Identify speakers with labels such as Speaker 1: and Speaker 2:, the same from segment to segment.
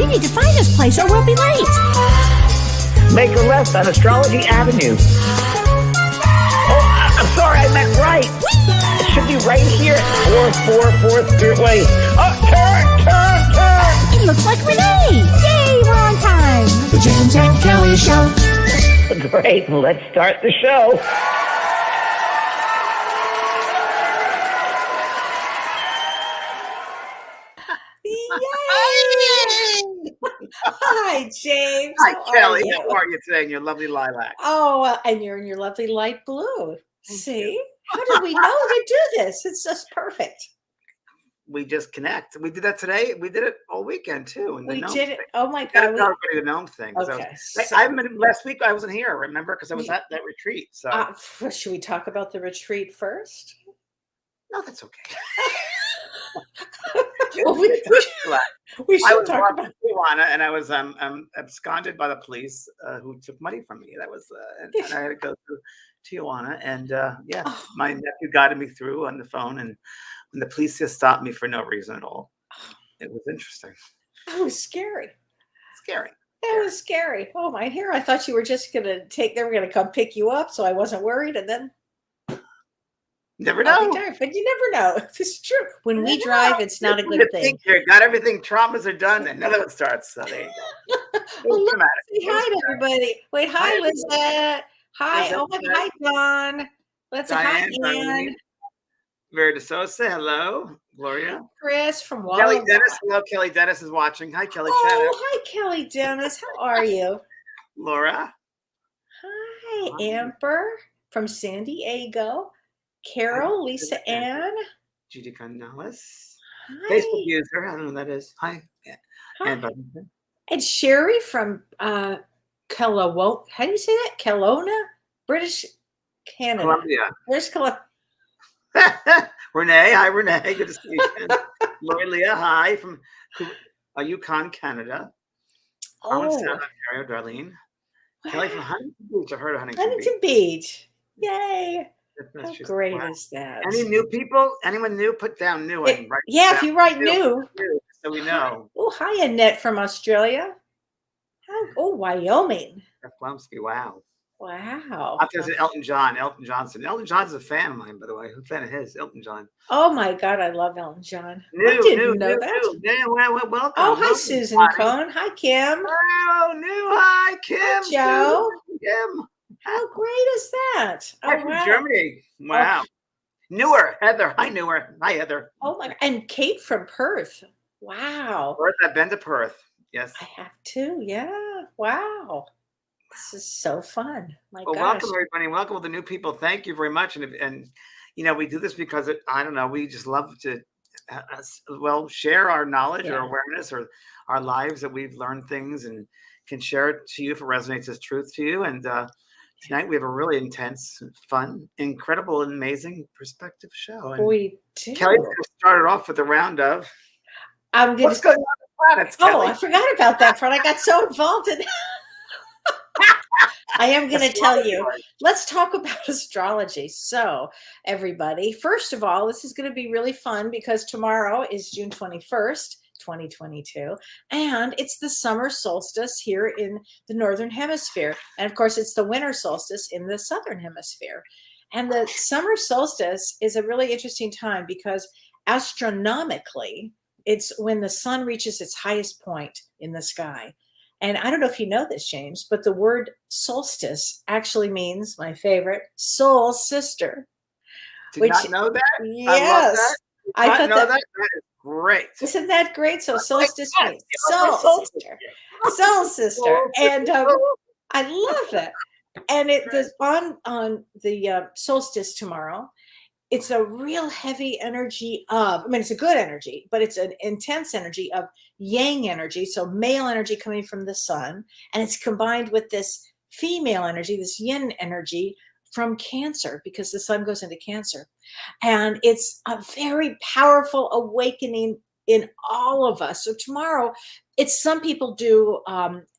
Speaker 1: need to find this place or we'll be late.
Speaker 2: Make a left on Astrology Avenue. Oh, I'm sorry, I meant right. It should be right here at 444 Spearway. Oh, turn!
Speaker 1: It looks like Renee. Yay, we're on time.
Speaker 3: The James and Kellee Show.
Speaker 2: Great, let's start the show.
Speaker 4: Yay! Hi, James.
Speaker 5: Hi,
Speaker 4: How
Speaker 5: Kelly.
Speaker 4: are you?
Speaker 5: How are you today in your lovely lilac?
Speaker 4: Oh, and you're in your lovely light blue. See? How did we know to do this? It's just perfect.
Speaker 5: We just connect. We did that today. We did it all weekend too. And
Speaker 4: We did it. Oh my
Speaker 5: Got to
Speaker 4: God.
Speaker 5: tell everybody the gnome thing.
Speaker 4: Okay.
Speaker 5: Last week I wasn't here, remember? Because I was at that retreat. So
Speaker 4: Should we talk about the retreat first?
Speaker 5: no, that's okay.
Speaker 4: Well, we
Speaker 5: I
Speaker 4: should
Speaker 5: was
Speaker 4: talk
Speaker 5: walking
Speaker 4: about.
Speaker 5: to Tijuana and I was absconded by the police who took money from me. That was and I had to go through Tijuana and
Speaker 4: Oh.
Speaker 5: my nephew guided me through on the phone, and when the police just stopped me for no reason at all, it was interesting,
Speaker 4: That was scary.
Speaker 5: scary.
Speaker 4: That was scary. Oh my hair. I thought you were just gonna they were gonna come pick you up, so I wasn't worried, and then
Speaker 5: Never
Speaker 4: I'll
Speaker 5: know.
Speaker 4: be tired. But you never know. It's true. When we
Speaker 5: I
Speaker 4: drive,
Speaker 5: know.
Speaker 4: it's not a
Speaker 5: You
Speaker 4: good
Speaker 5: think
Speaker 4: thing.
Speaker 5: you got everything, traumas are done, and another one starts. So there you go.
Speaker 4: Well, look,
Speaker 5: dramatic.
Speaker 4: say hi to everybody. Wait, hi,
Speaker 5: Hi, everybody.
Speaker 4: Lizette. Hi.
Speaker 5: Lizette,
Speaker 4: Oh, hi, Don. Let's say hi,
Speaker 5: Diane,
Speaker 4: Ann.
Speaker 5: Darlene, Vera De Sosa, hello. Gloria.
Speaker 4: Chris from
Speaker 5: Kelly
Speaker 4: Walla
Speaker 5: Dennis,
Speaker 4: Walla.
Speaker 5: hello. Kelly Dennis is watching. Hi, Kelly. Shout
Speaker 4: Oh,
Speaker 5: out.
Speaker 4: hi, Kelly Dennis. How are you?
Speaker 5: Laura.
Speaker 4: Hi,
Speaker 5: Hi.
Speaker 4: Amber from San Diego. Carol, Lisa Ann.
Speaker 5: Judy Canales.
Speaker 4: Hi.
Speaker 5: Facebook user. I don't know who that is. Hi.
Speaker 4: Hi.
Speaker 5: Ann Buffington.
Speaker 4: And Sherry from Kelowna. How do you say that? Kelowna? British Canada.
Speaker 5: Columbia.
Speaker 4: Where's Kelowna?
Speaker 5: Renee. Hi, Renee. Good to see you again. Lori Leah. Hi from Yukon, Canada.
Speaker 4: Oh,
Speaker 5: Ontario, Darlene. Kelly from Huntington Beach. I've heard of Huntington,
Speaker 4: Huntington Beach. Yay.
Speaker 5: Beach.
Speaker 4: How great is that?
Speaker 5: Any new people? Anyone new? Put down new.
Speaker 4: It-
Speaker 5: and write
Speaker 4: yeah,
Speaker 5: down
Speaker 4: if you write new.
Speaker 5: so we know.
Speaker 4: Oh, hi, Annette from Australia. Oh, Wyoming.
Speaker 5: Jeff Blumsky. Wow.
Speaker 4: Wow.
Speaker 5: Up there's Elton John. Elton Johnson. Elton John's a fan of mine, by the way. Who's a fan of his? Elton John.
Speaker 4: Oh my God, I love Elton John.
Speaker 5: New,
Speaker 4: I didn't
Speaker 5: new,
Speaker 4: know
Speaker 5: new,
Speaker 4: that.
Speaker 5: new. Yeah, welcome.
Speaker 4: Oh, hi,
Speaker 5: welcome,
Speaker 4: Susan
Speaker 5: everybody.
Speaker 4: Cohn. Hi, Kim.
Speaker 5: Oh, new. Hi, Kim.
Speaker 4: Joe.
Speaker 5: Susan, Kim.
Speaker 4: How great is that?
Speaker 5: Hi
Speaker 4: Oh,
Speaker 5: from
Speaker 4: wow.
Speaker 5: Germany. Wow. Newer. Heather. Hi, Newer. Hi, Heather.
Speaker 4: Oh my, and Kate from Perth. Wow.
Speaker 5: Perth. I've been to Perth. Yes.
Speaker 4: I have too. Yeah. Wow. This is so fun. My
Speaker 5: Well,
Speaker 4: gosh.
Speaker 5: welcome everybody. Welcome all the new people. Thank you very much. And you know, we do this because I don't know. We just love to share our knowledge or
Speaker 4: Yeah.
Speaker 5: awareness or our lives that we've learned things and can share it to you if it resonates as truth to you. And tonight we have a really intense, fun, incredible, and amazing perspective show. And
Speaker 4: We do.
Speaker 5: Kelly's going to start it off with a round of
Speaker 4: I'm gonna.
Speaker 5: what's going on with the planets.
Speaker 4: Oh,
Speaker 5: Kelly?
Speaker 4: I forgot about that part. I got so involved in. I am going to tell you. Let's talk about astrology. So, everybody, first of all, this is going to be really fun because tomorrow is June 21st, 2022, and it's the summer solstice here in the Northern Hemisphere. And of course, it's the winter solstice in the Southern Hemisphere. And the summer solstice is a really interesting time because astronomically, it's when the sun reaches its highest point in the sky. And I don't know if you know this, James, but the word solstice actually means, my favorite, soul sister.
Speaker 5: Did not know that.
Speaker 4: Yes.
Speaker 5: I love that.
Speaker 4: I
Speaker 5: Not
Speaker 4: thought
Speaker 5: know
Speaker 4: that,
Speaker 5: that. That is great.
Speaker 4: isn't that great? So solstice
Speaker 5: that.
Speaker 4: means
Speaker 5: Yeah, my
Speaker 4: soul
Speaker 5: soul
Speaker 4: sister. Soul sister. And I love that. And it was on the solstice tomorrow. It's a real heavy energy of, I mean, it's a good energy, but it's an intense energy of yang energy. So male energy coming from the sun. And it's combined with this female energy, this yin energy from Cancer, because the sun goes into Cancer. And it's a very powerful awakening in all of us. So tomorrow, it's some people do,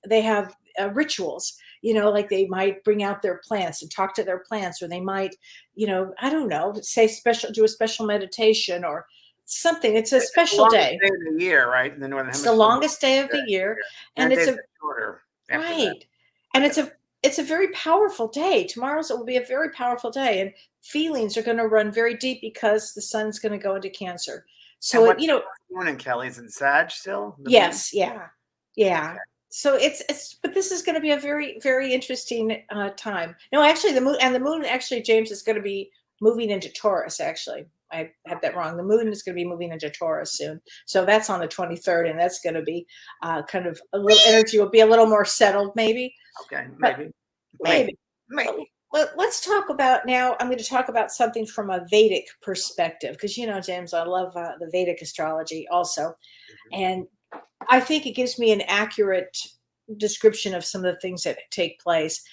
Speaker 4: they have rituals, you know, like they might bring out their plants and talk to their plants, or they might, you know, I don't know, say do a special meditation or something. It's a
Speaker 5: It's the
Speaker 4: special
Speaker 5: longest
Speaker 4: day.
Speaker 5: day of the year, right? In the Northern
Speaker 4: It's the
Speaker 5: Hemisphere.
Speaker 4: longest day of the year, and
Speaker 5: And
Speaker 4: it's
Speaker 5: days
Speaker 4: a
Speaker 5: get shorter after that.
Speaker 4: right, and it's a very powerful day. Tomorrow's it will be a very powerful day, and feelings are going to run very deep because the sun's going to go into Cancer.
Speaker 5: And
Speaker 4: So
Speaker 5: what's the moon in Kelly? Is it Sag still? The moon?
Speaker 4: yes, yeah, yeah. So it's but this is going to be a very very interesting time. No, actually, the moon actually, James, is going to be moving into Taurus. Actually, I had that wrong. The moon is going to be moving into Taurus soon. So that's on the 23rd, and that's going to be kind of a little energy will be a little more settled, maybe.
Speaker 5: Okay,
Speaker 4: But
Speaker 5: maybe.
Speaker 4: maybe.
Speaker 5: Maybe.
Speaker 4: Let's talk about now. I'm going to talk about something from a Vedic perspective because James, I love the Vedic astrology also,
Speaker 5: Mhm.
Speaker 4: and I think it gives me an accurate description of some of the things that take place.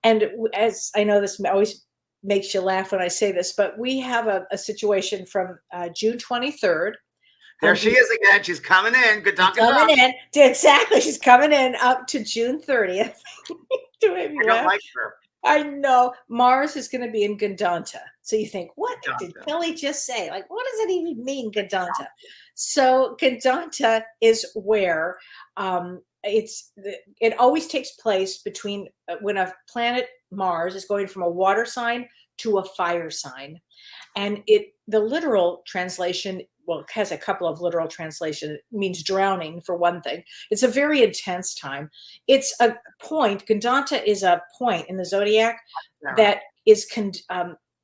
Speaker 4: And as I know, this always makes you laugh when I say this, but we have a situation from June 23rd.
Speaker 5: There she is again. She's coming in. Good talk, good talk.
Speaker 4: Coming in. Exactly. She's coming in up to June 30th. To make me
Speaker 5: I don't
Speaker 4: laugh.
Speaker 5: like her.
Speaker 4: I know Mars is going to be in Gandanta. So you think, what did
Speaker 5: Gandanta.
Speaker 4: Kelly just say? Like, what does it even mean, Gandanta? So Gandanta is where it always takes place between when a planet Mars is going from a water sign to a fire sign, and the literal translation, well, it has a couple of literal translations. It means drowning for one thing. It's a very intense time. It's a point. Gandanta is a point in the zodiac
Speaker 5: Yeah, right.
Speaker 4: that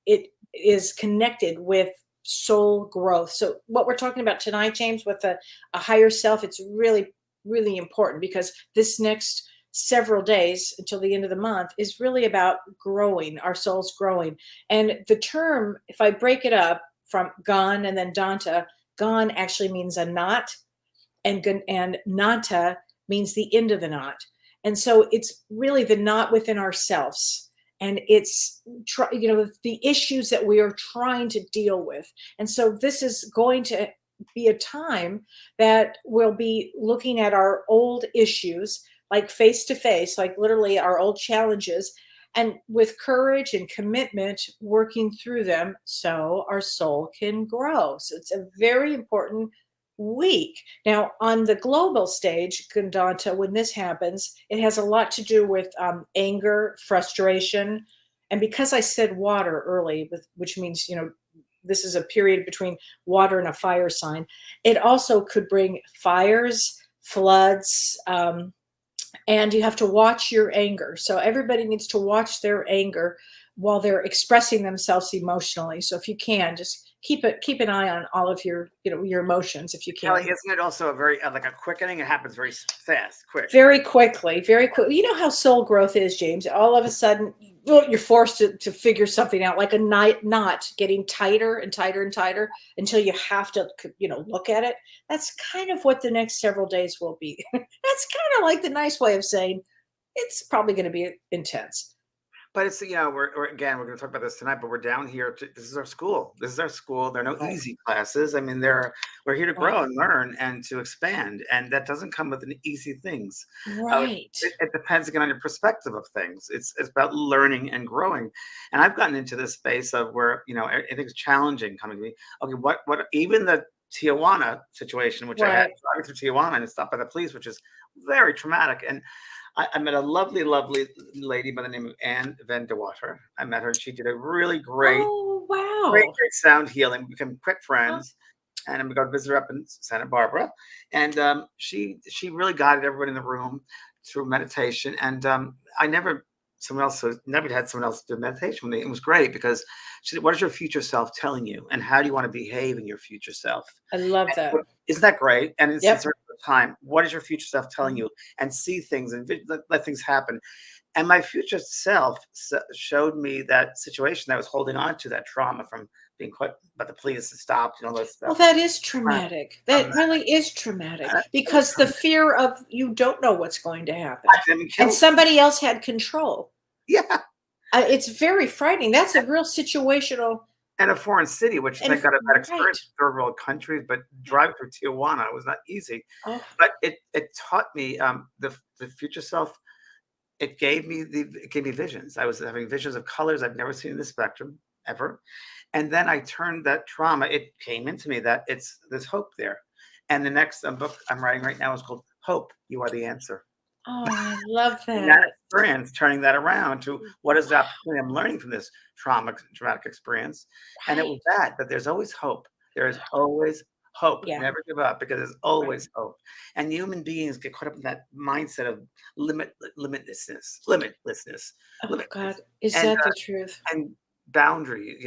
Speaker 4: it is connected with soul growth. So what we're talking about tonight, James, with a higher self, it's really, really important because this next several days until the end of the month is really about growing, our souls growing. And the term, if I break it up from Gan and then Danta, Gan actually means a knot, and Nanta means the end of the knot. And so it's really the knot within ourselves. And it's the issues that we are trying to deal with. And so this is going to be a time that we'll be looking at our old issues, like face to face, like literally our old challenges, and with courage and commitment, working through them so our soul can grow. So it's a very important week. Now, on the global stage, Gandanta, when this happens, it has a lot to do with anger, frustration. And because I said water early, which means, this is a period between water and a fire sign, it also could bring fires, floods, and you have to watch your anger. So everybody needs to watch their anger while they're expressing themselves emotionally. So if you can, just keep an eye on all of your your emotions if you can.
Speaker 5: Kelly, isn't it also a very like a quickening? It happens very fast, quick.
Speaker 4: Very quickly, very quick. You know how soul growth is, James. All of a sudden, you're forced to figure something out, like a knot getting tighter and tighter and tighter until you have to, look at it. That's kind of what the next several days will be. That's kind of like the nice way of saying it's probably going to be intense.
Speaker 5: But it's we're again we're going to talk about this tonight. But we're down here. This is our school. This is our school. There are no
Speaker 4: Right.
Speaker 5: easy classes. I mean, we're here to grow
Speaker 4: Right.
Speaker 5: and learn and to expand, and that doesn't come with an easy things.
Speaker 4: Right.
Speaker 5: It depends again on your perspective of things. It's about learning and growing. And I've gotten into this space of where I think it's challenging coming to me. Okay, what even the Tijuana situation, which I had
Speaker 4: Right.
Speaker 5: driving through Tijuana and stopped by the police, which is very traumatic. And I met a lovely, lovely lady by the name of Anne Van de Water. I met her, and she did a really great,
Speaker 4: Oh,
Speaker 5: great,
Speaker 4: wow.
Speaker 5: great sound healing. We became quick
Speaker 4: Huh?
Speaker 5: friends, and I'm going to visit her up in Santa Barbara. And she really guided everybody in the room through meditation. And I never had someone else do meditation with me. It was great because she said, "What is your future self telling you, and how do you want to behave in your future self?"
Speaker 4: I love that.
Speaker 5: Isn't that great? And it's
Speaker 4: Yep.
Speaker 5: a certain time. What is your future self telling you? And see things and let things happen. And my future self showed me that situation that was holding on to that trauma from being caught by the police and stopped and all this
Speaker 4: Well,
Speaker 5: stuff.
Speaker 4: that is traumatic. That really is traumatic because the
Speaker 5: Traumatic.
Speaker 4: fear of you don't know what's going to happen.
Speaker 5: I mean,
Speaker 4: And somebody else had control.
Speaker 5: yeah.
Speaker 4: It's very frightening. That's a real situational.
Speaker 5: And a foreign city, which
Speaker 4: And
Speaker 5: thank God I've had
Speaker 4: right.
Speaker 5: experience in third world countries, but driving through Tijuana was not easy.
Speaker 4: Oh,
Speaker 5: But it taught me the future self. It gave me visions. I was having visions of colors I've never seen in the spectrum. ever. And then I turned that trauma, it came into me that there's hope there. And the next book I'm writing right now is called Hope, You Are the Answer.
Speaker 4: Oh, I love
Speaker 5: And that
Speaker 4: that.
Speaker 5: experience, turning that around to what is the opportunity I'm learning from this traumatic experience. And it was
Speaker 4: Right.
Speaker 5: that there's always hope. There is always hope.
Speaker 4: Yeah.
Speaker 5: Never give up because there's
Speaker 4: Right.
Speaker 5: always hope. And human beings get caught up in that mindset of limitlessness,
Speaker 4: Oh God,
Speaker 5: limitless,
Speaker 4: is
Speaker 5: and
Speaker 4: that the truth?
Speaker 5: and boundary,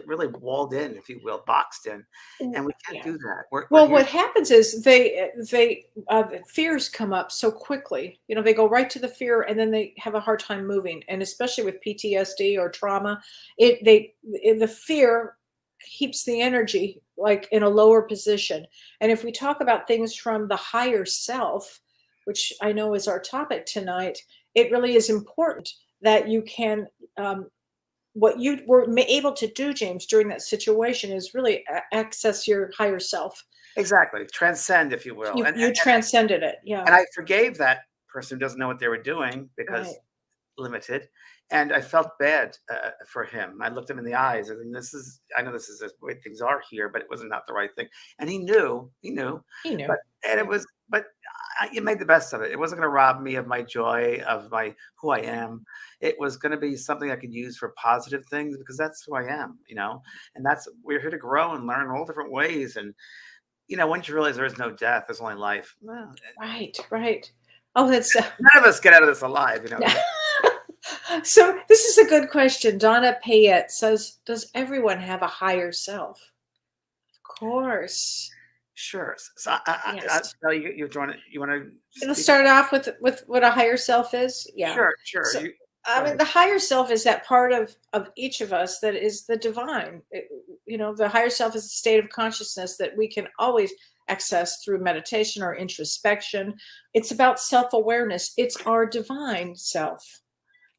Speaker 5: really walled in, if you will, boxed in. And we can't
Speaker 4: Yeah.
Speaker 5: do that. We're
Speaker 4: Well,
Speaker 5: here.
Speaker 4: what happens is the fears come up so quickly. They go right to the fear, and then they have a hard time moving. And especially with PTSD or trauma, the fear keeps the energy like in a lower position. And if we talk about things from the higher self, which I know is our topic tonight, it really is important that you can. What you were able to do, James, during that situation is really access your higher self.
Speaker 5: Exactly. Transcend, if you will.
Speaker 4: You transcended it. Yeah.
Speaker 5: And I forgave that person who doesn't know what they were doing
Speaker 4: Right.
Speaker 5: because limited, and I felt bad for him. I looked him in the eyes, and I know this is the way things are here, but it was not the right thing. And he knew,
Speaker 4: He knew.
Speaker 5: but and it
Speaker 4: Yeah.
Speaker 5: was, but you made the best of it. It wasn't going to rob me of my joy, of my who I am. It was going to be something I could use for positive things because that's who I am. And that's we're here to grow and learn all different ways. And once you realize there is no death, there's only life. Well,
Speaker 4: Right. Right. Oh, that's
Speaker 5: none of us get out of this alive.
Speaker 4: so. This is a good question. Donna Payette says, "Does everyone have a higher self?" Of course.
Speaker 5: Sure. So I
Speaker 4: Yes.
Speaker 5: tell you, you want to
Speaker 4: Let's
Speaker 5: speak?
Speaker 4: start off with what a higher self is. Yeah.
Speaker 5: Sure, sure.
Speaker 4: So,
Speaker 5: Go
Speaker 4: I mean,
Speaker 5: ahead.
Speaker 4: the higher self is that part of each of us that is the divine. The higher self is a state of consciousness that we can always access through meditation or introspection. It's about self-awareness. It's our divine self.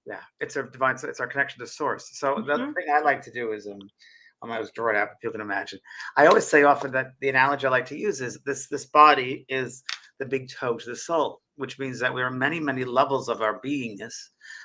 Speaker 5: Yeah, it's our divine. It's our connection to source. So the other
Speaker 4: Mhm.
Speaker 5: thing I like to do is I was drawing out, but people can imagine. I always say often that the analogy I like to use is this body is the big toe to the soul, which means that we are many, many levels of our beingness,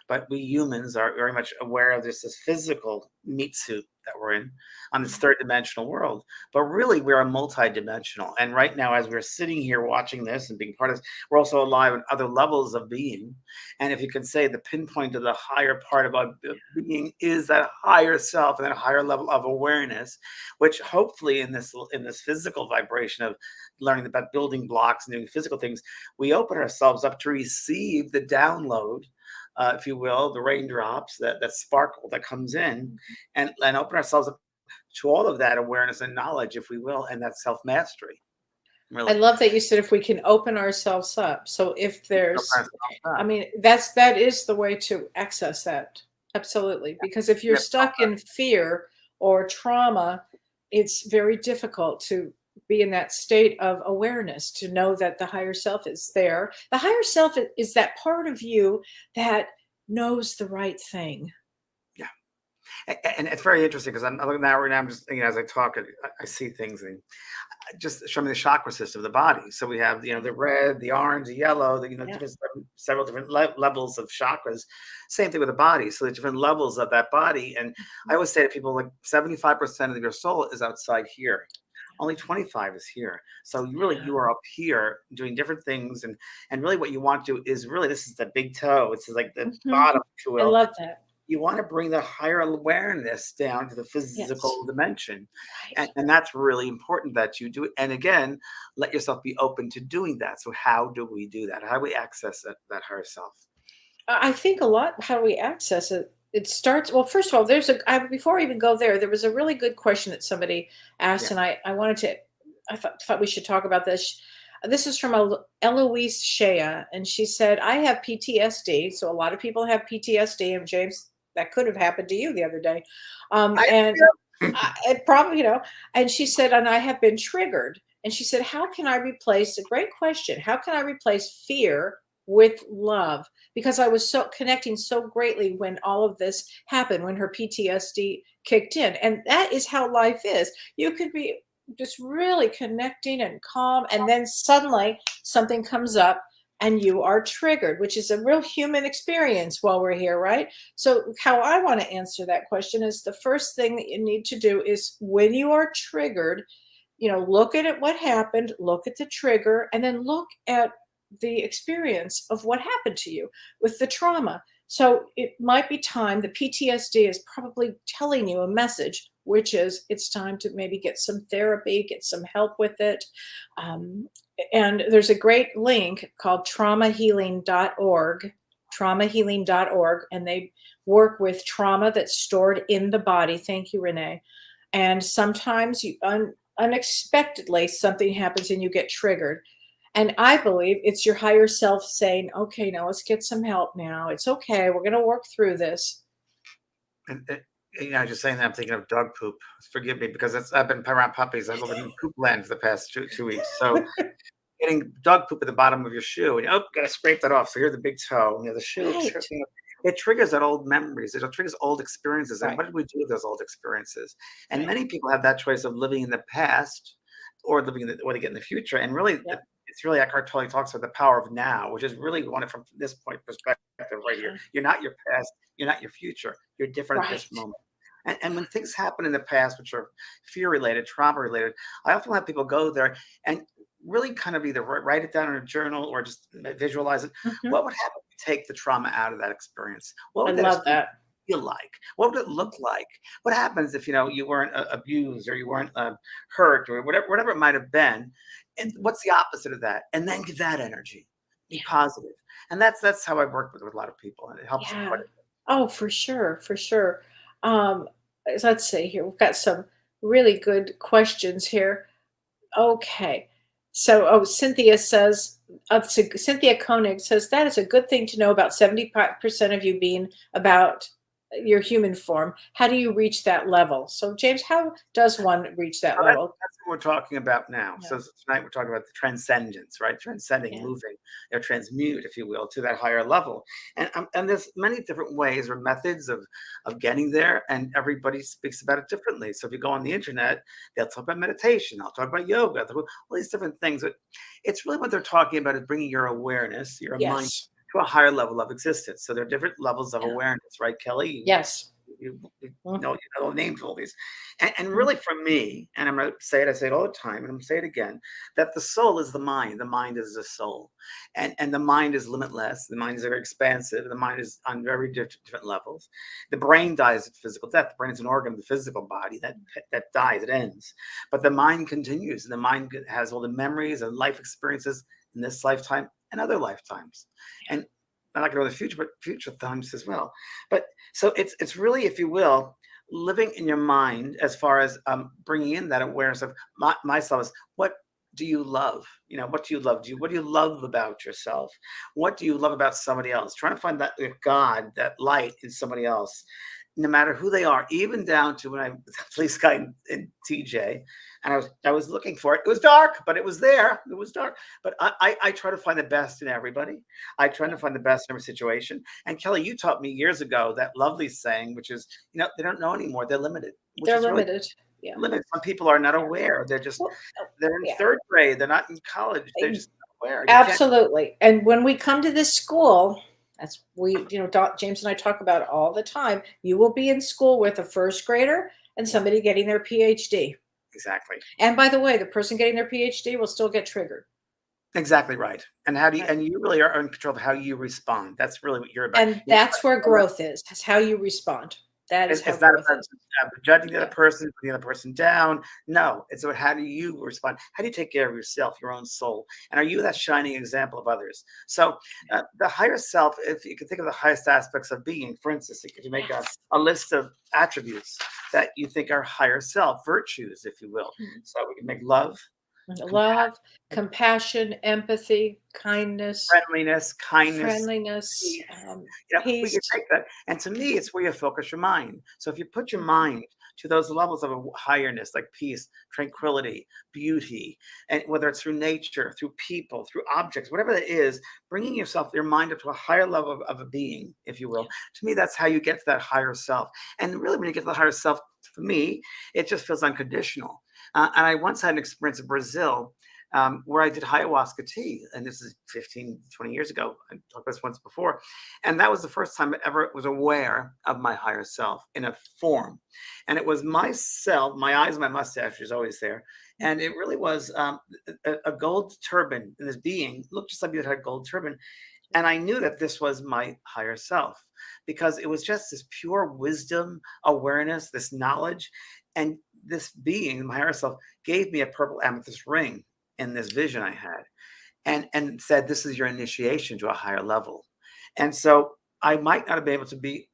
Speaker 5: but we humans are very much aware of this physical meat suit that we're in on this third dimensional world. But really, we're multidimensional. And right now, as we're sitting here watching this and being part of this, we're also alive in other levels of being. And if you can say the pinpoint of the higher part of our being is that higher self and that higher level of awareness, which hopefully in this physical vibration of learning about building blocks and doing physical things, we open ourselves up to receive the download, if you will, the raindrops, that sparkle that comes in, and open ourselves up to all of that awareness and knowledge, if we will, and that self mastery.
Speaker 4: I
Speaker 5: Really,
Speaker 4: love that you said if we can open ourselves up. So if
Speaker 5: open
Speaker 4: there's,
Speaker 5: ourselves
Speaker 4: I
Speaker 5: up.
Speaker 4: mean, that is the way to access that. Absolutely. Because if you're
Speaker 5: Yep.
Speaker 4: stuck in fear or trauma, it's very difficult to be in that state of awareness, to know that the higher self is there. The higher self is that part of you that knows the right thing.
Speaker 5: Yeah. And it's very interesting because I'm looking now right now. I'm just thinking as I talk, I see things and just show me the chakra system of the body. So we have the red, the orange, the yellow,
Speaker 4: Yeah.
Speaker 5: different, several different levels of chakras. Same thing with the body. So the different levels of that body. And I always say to people, like 75% of your soul is outside here. Only 25 is here. So you are up here doing different things, and really what you want to do is really this is the big toe. It's like the
Speaker 4: Mhm.
Speaker 5: bottom, if you
Speaker 4: I
Speaker 5: will.
Speaker 4: love that.
Speaker 5: You want to bring the higher awareness down to the
Speaker 4: Yes.
Speaker 5: physical dimension. And,
Speaker 4: Right.
Speaker 5: and that's really important that you do it. And again, let yourself be open to doing that. So how do we do that? How do we access that higher self?
Speaker 4: I think a lot how we access it. It starts well. First of all, before I even go there was a really good question that somebody
Speaker 5: Yeah.
Speaker 4: asked, and I wanted to. I thought we should talk about this. This is from Eloise Shea, and she said, "I have PTSD, so a lot of people have PTSD, and James, that could have happened to you the other day,
Speaker 5: I,
Speaker 4: and it probably, And she said, and I have been triggered. And she said, how can I replace? A great question. How can I replace fear with love? Because I was so connecting so greatly when all of this happened, when her PTSD kicked in. And that is how life is. You could be just really connecting and calm, and then suddenly something comes up and you are triggered, which is a real human experience while we're here, right? So, how I want to answer that question is the first thing that you need to do is when you are triggered, look at it, what happened, look at the trigger, and then look at the experience of what happened to you with the trauma. So it might be time, the PTSD is probably telling you a message, which is it's time to maybe get some therapy, get some help with it. Um, and there's a great link called traumahealing.org, and they work with trauma that's stored in the body. Thank you, Renee. And sometimes unexpectedly something happens and you get triggered. And I believe it's your higher self saying, okay, now let's get some help now. It's okay. We're going to work through this.
Speaker 5: And just saying that, I'm thinking of dog poop. Forgive me, because I've been around puppies. I've lived in poop land for the past 2 weeks. So getting dog poop at the bottom of your shoe, and gotta scrape that off. So here's the big toe, the shoe.
Speaker 4: Right.
Speaker 5: It triggers that old memories. It triggers old experiences. And
Speaker 4: Right.
Speaker 5: what did we do with those old experiences? And
Speaker 4: Right.
Speaker 5: many people have that choice of living in the past or living or they get in the future. And really,
Speaker 4: Yep.
Speaker 5: it's really Eckhart Tolle talks about the power of now, which is really one from this point perspective right here. You're not your past. You're not your future. You're different at this
Speaker 4: Right.
Speaker 5: moment. And when things happen in the past, which are fear related, trauma related, I often have people go there and really kind of either write it down in a journal or just visualize it.
Speaker 4: Mhm.
Speaker 5: What would happen if you take the trauma out of that experience? What
Speaker 4: I
Speaker 5: would that
Speaker 4: love
Speaker 5: experience
Speaker 4: that.
Speaker 5: feel like? What would it look like? What happens if you weren't abused or you weren't hurt or whatever it might have been? And what's the opposite of that? And then give that energy, be positive. And that's how I've worked with a lot of people, and it helps
Speaker 4: Yeah.
Speaker 5: quite a bit.
Speaker 4: Oh, for sure, for sure. Um, let's see here. We've got some really good questions here. Okay. So, Cynthia says, Cynthia Koenig says, that is a good thing to know about 75% of you being about your human form. How do you reach that level? So, James, how does one reach that
Speaker 5: Well,
Speaker 4: level?
Speaker 5: that's what we're talking about now.
Speaker 4: Yeah.
Speaker 5: So tonight we're talking about the transcendence, right? Transcending,
Speaker 4: Yeah.
Speaker 5: moving, or transmute, if you will, to that higher level. And there's many different ways or methods of getting there, and everybody speaks about it differently. So if you go on the internet, they'll talk about meditation, I'll talk about yoga, all these different things. But it's really what they're talking about is bringing your awareness, your mind,
Speaker 4: Yes.
Speaker 5: to a higher level of existence. So there are different levels of
Speaker 4: Yeah.
Speaker 5: awareness, right, Kelly?
Speaker 4: Yes.
Speaker 5: You
Speaker 4: Mhm.
Speaker 5: know the names of all these. And really for me, and I'm going to say it, I say it all the time, and I'm going to say it again, that the soul is the mind is the soul. And the mind is limitless. The mind is very expansive. The mind is on very different levels. The brain dies at physical death. The brain is an organ of the physical body that dies, it ends. But the mind continues. And the mind has all the memories and life experiences in this lifetime and other lifetimes. And I'm not going to go to the future, but future times as well. But so it's really, if you will, living in your mind as far as bringing in that awareness of myself is what do you love? What do you love? What do you love about yourself? What do you love about somebody else? Trying to find that God, that light in somebody else, no matter who they are, even down to when I was a police guy in TJ, and I was looking for it. It was dark, but it was there. It was dark. But I try to find the best in everybody. I try to find the best in every situation. And Kelly, you taught me years ago that lovely saying, which is, they don't know anymore. They're limited, which
Speaker 4: They're
Speaker 5: is really
Speaker 4: limited. Yeah.
Speaker 5: limited. Some people are not aware.
Speaker 4: Well,
Speaker 5: They're in
Speaker 4: yeah.
Speaker 5: third grade. They're not in college. They're just not aware. You can't.
Speaker 4: Absolutely. And when we come to this school, James and I talk about it all the time. You will be in school with a first grader and somebody getting their PhD.
Speaker 5: Exactly.
Speaker 4: And by the way, the person getting their PhD will still get triggered.
Speaker 5: Exactly right. And
Speaker 4: Right.
Speaker 5: and you really are in control of how you respond. That's really what you're about.
Speaker 4: And that's where growth is how you respond. That is how
Speaker 5: It's not
Speaker 4: growth
Speaker 5: about
Speaker 4: is.
Speaker 5: judging the other
Speaker 4: Yeah.
Speaker 5: person, putting the other person down. No, it's about how do you respond? How do you take care of yourself, your own soul? And are you that shining example of others? So the higher self, if you can think of the highest aspects of being, for instance, if you make
Speaker 4: Yes.
Speaker 5: a list of attributes that you think are higher self, virtues, if you will.
Speaker 4: Mhm.
Speaker 5: So we can make love,
Speaker 4: Love, compassion, empathy, kindness,
Speaker 5: friendliness, kindness,
Speaker 4: friendliness,
Speaker 5: peace. We
Speaker 4: peace.
Speaker 5: can take that. And to me, it's where you focus your mind. So if you put your mind to those levels of a highness, like peace, tranquility, beauty, and whether it's through nature, through people, through objects, whatever that is, bringing your mind up to a higher level of a being, if you will. To me, that's how you get to that higher self. And really, when you get to the higher self, for me, it just feels unconditional. And I once had an experience in Brazil where I did ayahuasca tea. And this is 15, 20 years ago. I talked about this once before. And that was the first time I ever was aware of my higher self in a form. And it was myself, my eyes, my mustache was always there. And it really was a gold turban. And this being looked just like it had a gold turban. And I knew that this was my higher self because it was just this pure wisdom, awareness, this knowledge. And this being, my higher self, gave me a purple amethyst ring in this vision I had and said, this is your initiation to a higher level. And so I might not have been able to be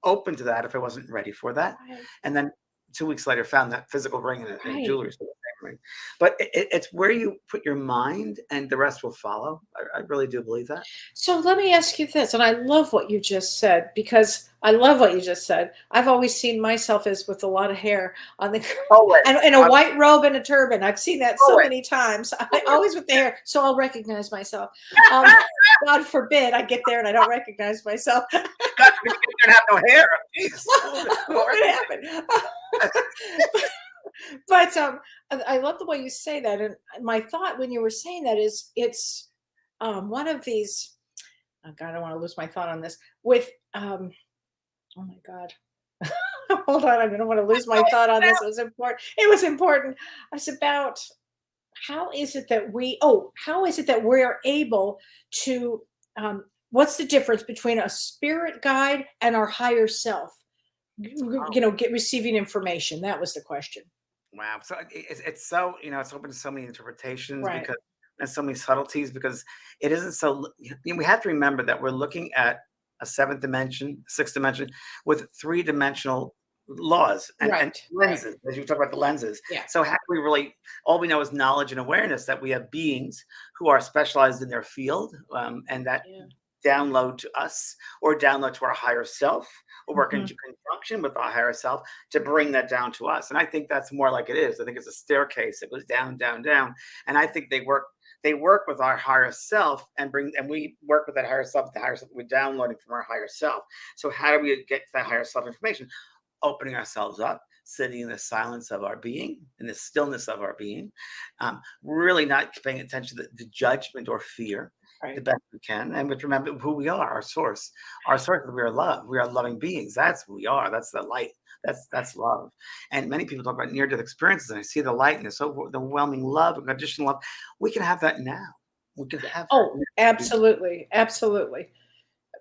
Speaker 5: open to that if I wasn't ready for that.
Speaker 4: Right.
Speaker 5: And then 2 weeks later, found that physical ring in a
Speaker 4: Right.
Speaker 5: jewelry store. Ring. But it's where you put your mind and the rest will follow. I really do believe that.
Speaker 4: So let me ask you this, and I love what you just said because I love what you just said. I've always seen myself as with a lot of hair on the
Speaker 5: Always.
Speaker 4: and a white robe and a turban. I've seen that so
Speaker 5: Always.
Speaker 4: many times. Always with the hair, so I'll recognize myself. God forbid I get there and I don't recognize myself.
Speaker 5: God, you don't have no hair. Jeez.
Speaker 4: What would happen? But I love the way you say that, and my thought when you were saying that is it's one of these. Oh God, I don't want to lose my thought on this. With oh my God, hold on, I don't want to lose my thought on this. It was important. It was important. It's about how is it that we're able to what's the difference between a spirit guide and our higher self? Receiving information. That was the question.
Speaker 5: Wow. So it's so, it's open to so many interpretations
Speaker 4: Right.
Speaker 5: because and so many subtleties because it isn't so, we have to remember that we're looking at a seventh dimension, sixth dimension with three-dimensional laws and
Speaker 4: Right.
Speaker 5: lenses, as you talk about the lenses.
Speaker 4: Yeah.
Speaker 5: So how can we really, all we know is knowledge and awareness that we have beings who are specialized in their field and that
Speaker 4: Yeah.
Speaker 5: download to us or download to our higher self or work in
Speaker 4: Mhm.
Speaker 5: conjunction with our higher self to bring that down to us. And I think that's more like it is. I think it's a staircase that goes down, down, down. And I think they work with our higher self and we work with that higher self, the higher self we're downloading from our higher self. So how do we get to that higher self information? Opening ourselves up, sitting in the silence of our being, in the stillness of our being, really not paying attention to judgment or fear,
Speaker 4: Right.
Speaker 5: the best we can, and we remember who we are, our source. Our source is we are love. We are loving beings. That's who we are. That's the light. That's love. And many people talk about near-death experiences, and I see the light and the overwhelming love, unconditional love. We can have that now. We can have.
Speaker 4: Oh,
Speaker 5: that.
Speaker 4: absolutely, absolutely.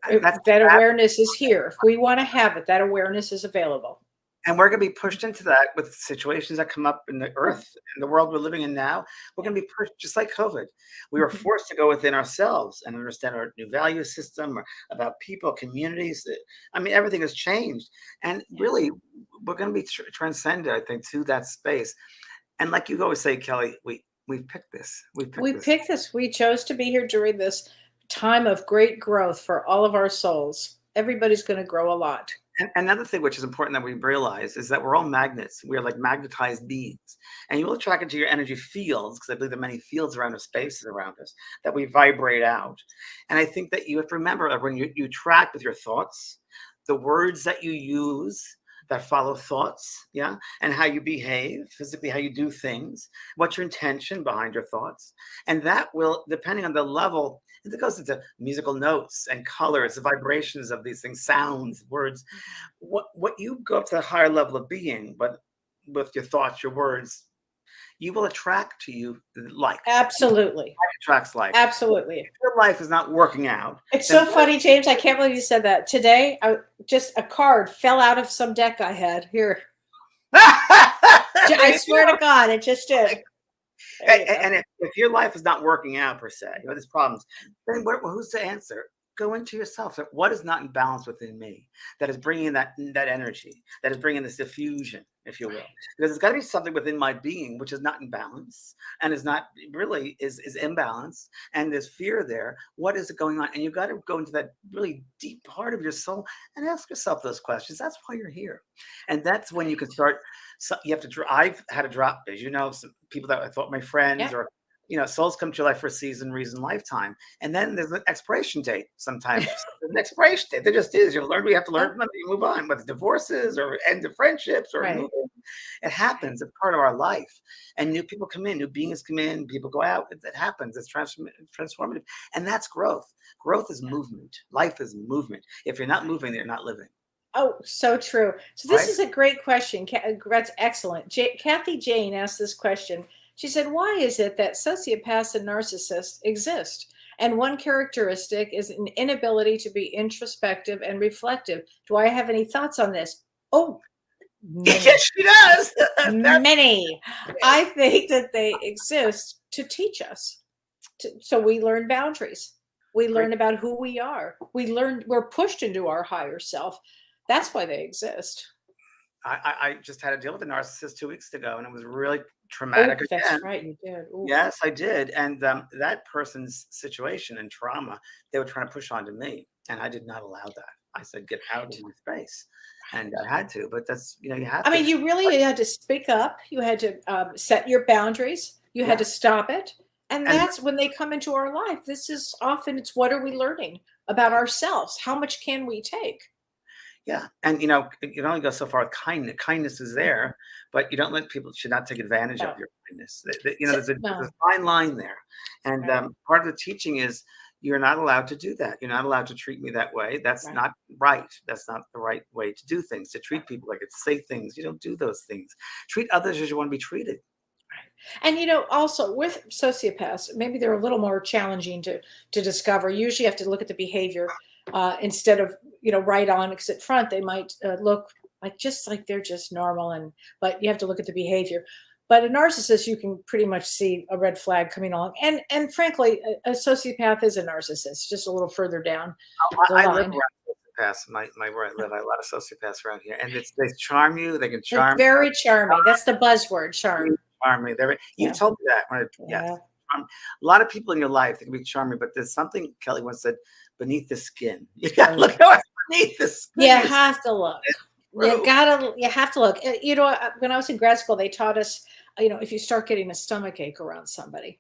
Speaker 5: That's
Speaker 4: That awareness is here. If we want to have it, that awareness is available.
Speaker 5: And we're going to be pushed into that with situations that come up in the earth, in the world we're living in now. We're going to be pushed just like COVID. We were
Speaker 4: Mhm.
Speaker 5: forced to go within ourselves and understand our new value system or about people, communities. I mean, everything has changed. And really, we're going to be transcended, I think, to that space. And like you always say, Kelly, we picked this. We
Speaker 4: picked this. We chose to be here during this time of great growth for all of our souls. Everybody's going to grow a lot.
Speaker 5: And another thing which is important that we realize is that we're all magnets. We are like magnetized beings. And you will attract into your energy fields, because I believe there are many fields around us, spaces around us, that we vibrate out. And I think that you have to remember that when you attract with your thoughts, the words that you use that follow thoughts, yeah, and how you behave, physically, how you do things, what's your intention behind your thoughts. And that will, depending on the level, it goes into musical notes and colors, the vibrations of these things, sounds, words. What you go up to the higher level of being, but with your thoughts, your words, you will attract to you like.
Speaker 4: Absolutely.
Speaker 5: Life attracts life.
Speaker 4: Absolutely.
Speaker 5: If your life is not working out.
Speaker 4: It's so funny, James. I can't believe you said that. Today, just a card fell out of some deck I had here. I swear to God, it just did.
Speaker 5: And if your life is not working out per se, there's problems, then who's to answer? Go into yourself. So what is not in balance within me that is bringing that energy, that is bringing this diffusion, if you will? Because there's got to be something within my being which is not in balance and is not really is imbalanced, and there's fear there. What is it going on? And you've got to go into that really deep part of your soul and ask yourself those questions. That's why you're here, and that's when you can start. So you have to. I've had to drop, as you know, some people that I thought my friends or souls come to your life for a season, reason, lifetime. And then there's an expiration date sometimes. There's an expiration date. There just is. We have to learn from them, you move on, whether divorces or end of friendships or
Speaker 4: Right.
Speaker 5: moving. It happens. It's part of our life. And new people come in, new beings come in, people go out. It happens. It's transformative. And that's growth. Growth is movement. Life is movement. If you're not moving, you're not living.
Speaker 4: Oh, so true. So this
Speaker 5: Right?
Speaker 4: is a great question. That's excellent. Kathy Jane asked this question. She said, "Why is it that sociopaths and narcissists exist? And one characteristic is an inability to be introspective and reflective. Do I have any thoughts on this?" Oh, many.
Speaker 5: Yes, she does.
Speaker 4: Many. I think that they exist to teach us. So we learn boundaries. We learn about who we are. We're pushed into our higher self. That's why they exist.
Speaker 5: I just had to deal with a narcissist 2 weeks ago, and it was really traumatic
Speaker 4: Oh, that's
Speaker 5: again.
Speaker 4: right. You did. Ooh.
Speaker 5: Yes, I did. And that person's situation and trauma, they were trying to push onto me, and I did not allow that. I said, "Get out of my space," and I had to. But that's you have.
Speaker 4: I mean, you really had to speak up. You had to set your boundaries. You had to stop it. And that's when they come into our life. This is often, it's what are we learning about ourselves? How much can we take?
Speaker 5: Yeah, and you can only go so far with kindness. Kindness is there, but you don't let people should not take advantage
Speaker 4: No.
Speaker 5: of your kindness. There's
Speaker 4: No.
Speaker 5: a fine line there, and
Speaker 4: Right.
Speaker 5: part of the teaching is you're not allowed to do that. You're not allowed to treat me that way. That's
Speaker 4: Right.
Speaker 5: not right. That's not the right way to do things. To treat people like it, say things. You don't do those things. Treat others as you want to be treated.
Speaker 4: And also with sociopaths, maybe they're a little more challenging to discover. Usually, you have to look at the behavior instead of right on. Because at front, they might look like they're just normal, but you have to look at the behavior. But a narcissist, you can pretty much see a red flag coming along. And frankly, a sociopath is a narcissist, just a little further down the
Speaker 5: I live
Speaker 4: line.
Speaker 5: around sociopaths. Where I live, I have a lot of sociopaths around here, and they charm you. They can
Speaker 4: They're
Speaker 5: charm.
Speaker 4: very charming. That's the buzzword, charm.
Speaker 5: Charming. You
Speaker 4: Yeah.
Speaker 5: told me that. Yes.
Speaker 4: Yeah.
Speaker 5: A lot of people in your life that can be charming, but there's something Kelly once said beneath the skin. You got to look at what's beneath the skin.
Speaker 4: You have to look.
Speaker 5: true.
Speaker 4: You have to look. When I was in grad school, they taught us, if you start getting a stomach ache around somebody.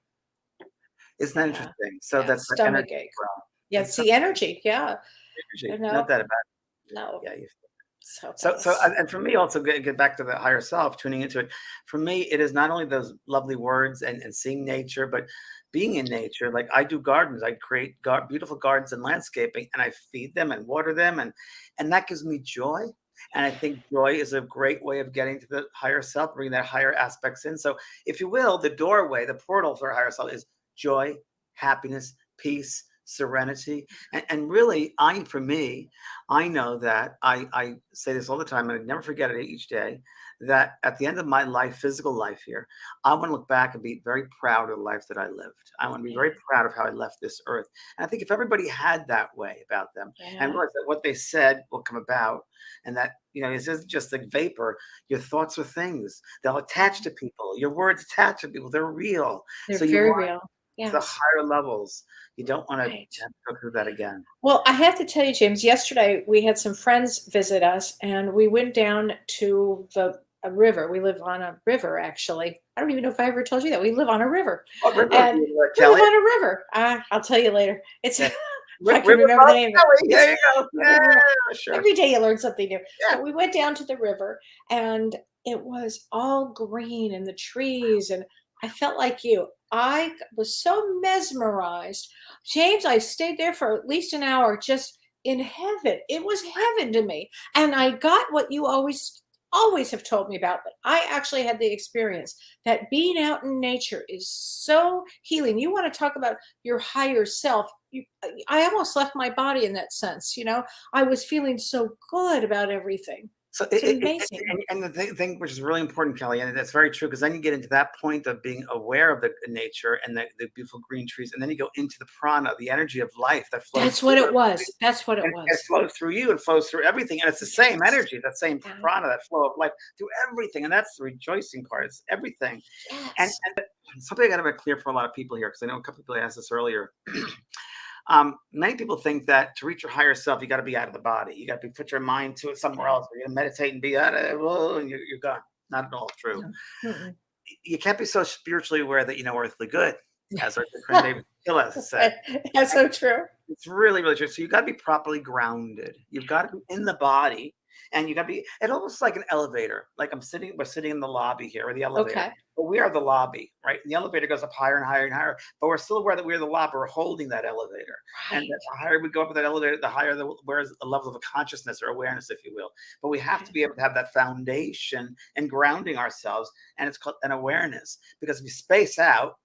Speaker 5: Isn't that
Speaker 4: Yeah.
Speaker 5: interesting? So
Speaker 4: Yeah,
Speaker 5: that's the
Speaker 4: stomach
Speaker 5: energy
Speaker 4: ache.
Speaker 5: realm.
Speaker 4: Yeah, it's the energy. Yeah.
Speaker 5: Energy.
Speaker 4: You know?
Speaker 5: Not that about
Speaker 4: No.
Speaker 5: yeah.
Speaker 4: So
Speaker 5: So
Speaker 4: that's-
Speaker 5: and for me also get back to the higher self, tuning into it. For me, it is not only those lovely words and seeing nature, but being in nature. Like I do gardens, I create beautiful gardens and landscaping, and I feed them and water them, and that gives me joy. And I think joy is a great way of getting to the higher self, bringing that higher aspects in. So, if you will, the doorway, the portal for higher self is joy, happiness, peace, serenity. And really, for me, I know that I say this all the time, and I never forget it each day, that at the end of my life, physical life here, I want to look back and be very proud of the life that I lived. I want to be very proud of how I left this earth. And I think if everybody had that way about them and
Speaker 4: Yeah.
Speaker 5: realized that what they said will come about, and that this isn't just like vapor. Your thoughts are things. They'll attach to people. Your words attach to people. They're real.
Speaker 4: They're
Speaker 5: So you
Speaker 4: very
Speaker 5: want
Speaker 4: real.
Speaker 5: the
Speaker 4: Yes.
Speaker 5: higher levels. You don't want to
Speaker 4: Right.
Speaker 5: have to go through that again.
Speaker 4: Well, I have to tell you, James, yesterday we had some friends visit us and we went down to a river. We live on a river, actually. I don't even know if I ever told you that. We live on a river.
Speaker 5: What river
Speaker 4: And
Speaker 5: do you like,
Speaker 4: we live
Speaker 5: Kelly?
Speaker 4: on a river. I'll tell you later. It's
Speaker 5: Yeah.
Speaker 4: I can remember the name of it.
Speaker 5: There you go. Yeah, sure.
Speaker 4: Every day you learn something new.
Speaker 5: Yeah.
Speaker 4: But we went down to the river and it was all green and the trees. And I felt like you. I was so mesmerized. James, I stayed there for at least an hour just in heaven. It was heaven to me. And I got what you always have told me about, but I actually had the experience that being out in nature is so healing. You want to talk about your higher self. I almost left my body in that sense. I was feeling so good about everything.
Speaker 5: So
Speaker 4: It's amazing.
Speaker 5: and the thing which is really important, Kelly, and that's very true, because then you get into that point of being aware of the nature and the beautiful green trees, and then you go into the prana, the energy of life that flows.
Speaker 4: That's what
Speaker 5: through
Speaker 4: it was. That's what it
Speaker 5: and
Speaker 4: was.
Speaker 5: it flows through you. It flows through everything, and it's the same
Speaker 4: Yes.
Speaker 5: energy, that same
Speaker 4: Yeah.
Speaker 5: prana, that flow of life through everything, and that's the rejoicing part. It's everything. And
Speaker 4: Yes.
Speaker 5: something I got to make clear for a lot of people here, because I know a couple people asked this earlier. Many people think that to reach your higher self, you got to be out of the body. You got to put your mind to it somewhere else. You're going to meditate and be out of it, and you're gone. Not at all true.
Speaker 4: Mm-mm.
Speaker 5: You can't be so spiritually aware that you know earthly good. as our good friend David Kellee has said.
Speaker 4: That's so true.
Speaker 5: It's really, really true. So you got to be properly grounded. You've got to be in the body, and you got to be. It's almost like an elevator. Like we're sitting in the lobby here, or the elevator.
Speaker 4: Okay.
Speaker 5: But we are the lobby, right? And the elevator goes up higher and higher and higher. But we're still aware that we're the lobby. We're holding that elevator, and the higher we go up with that elevator, the higher the level of consciousness or awareness, if you will. But we have to be able to have that foundation and grounding ourselves, and it's called an awareness. Because if you space out,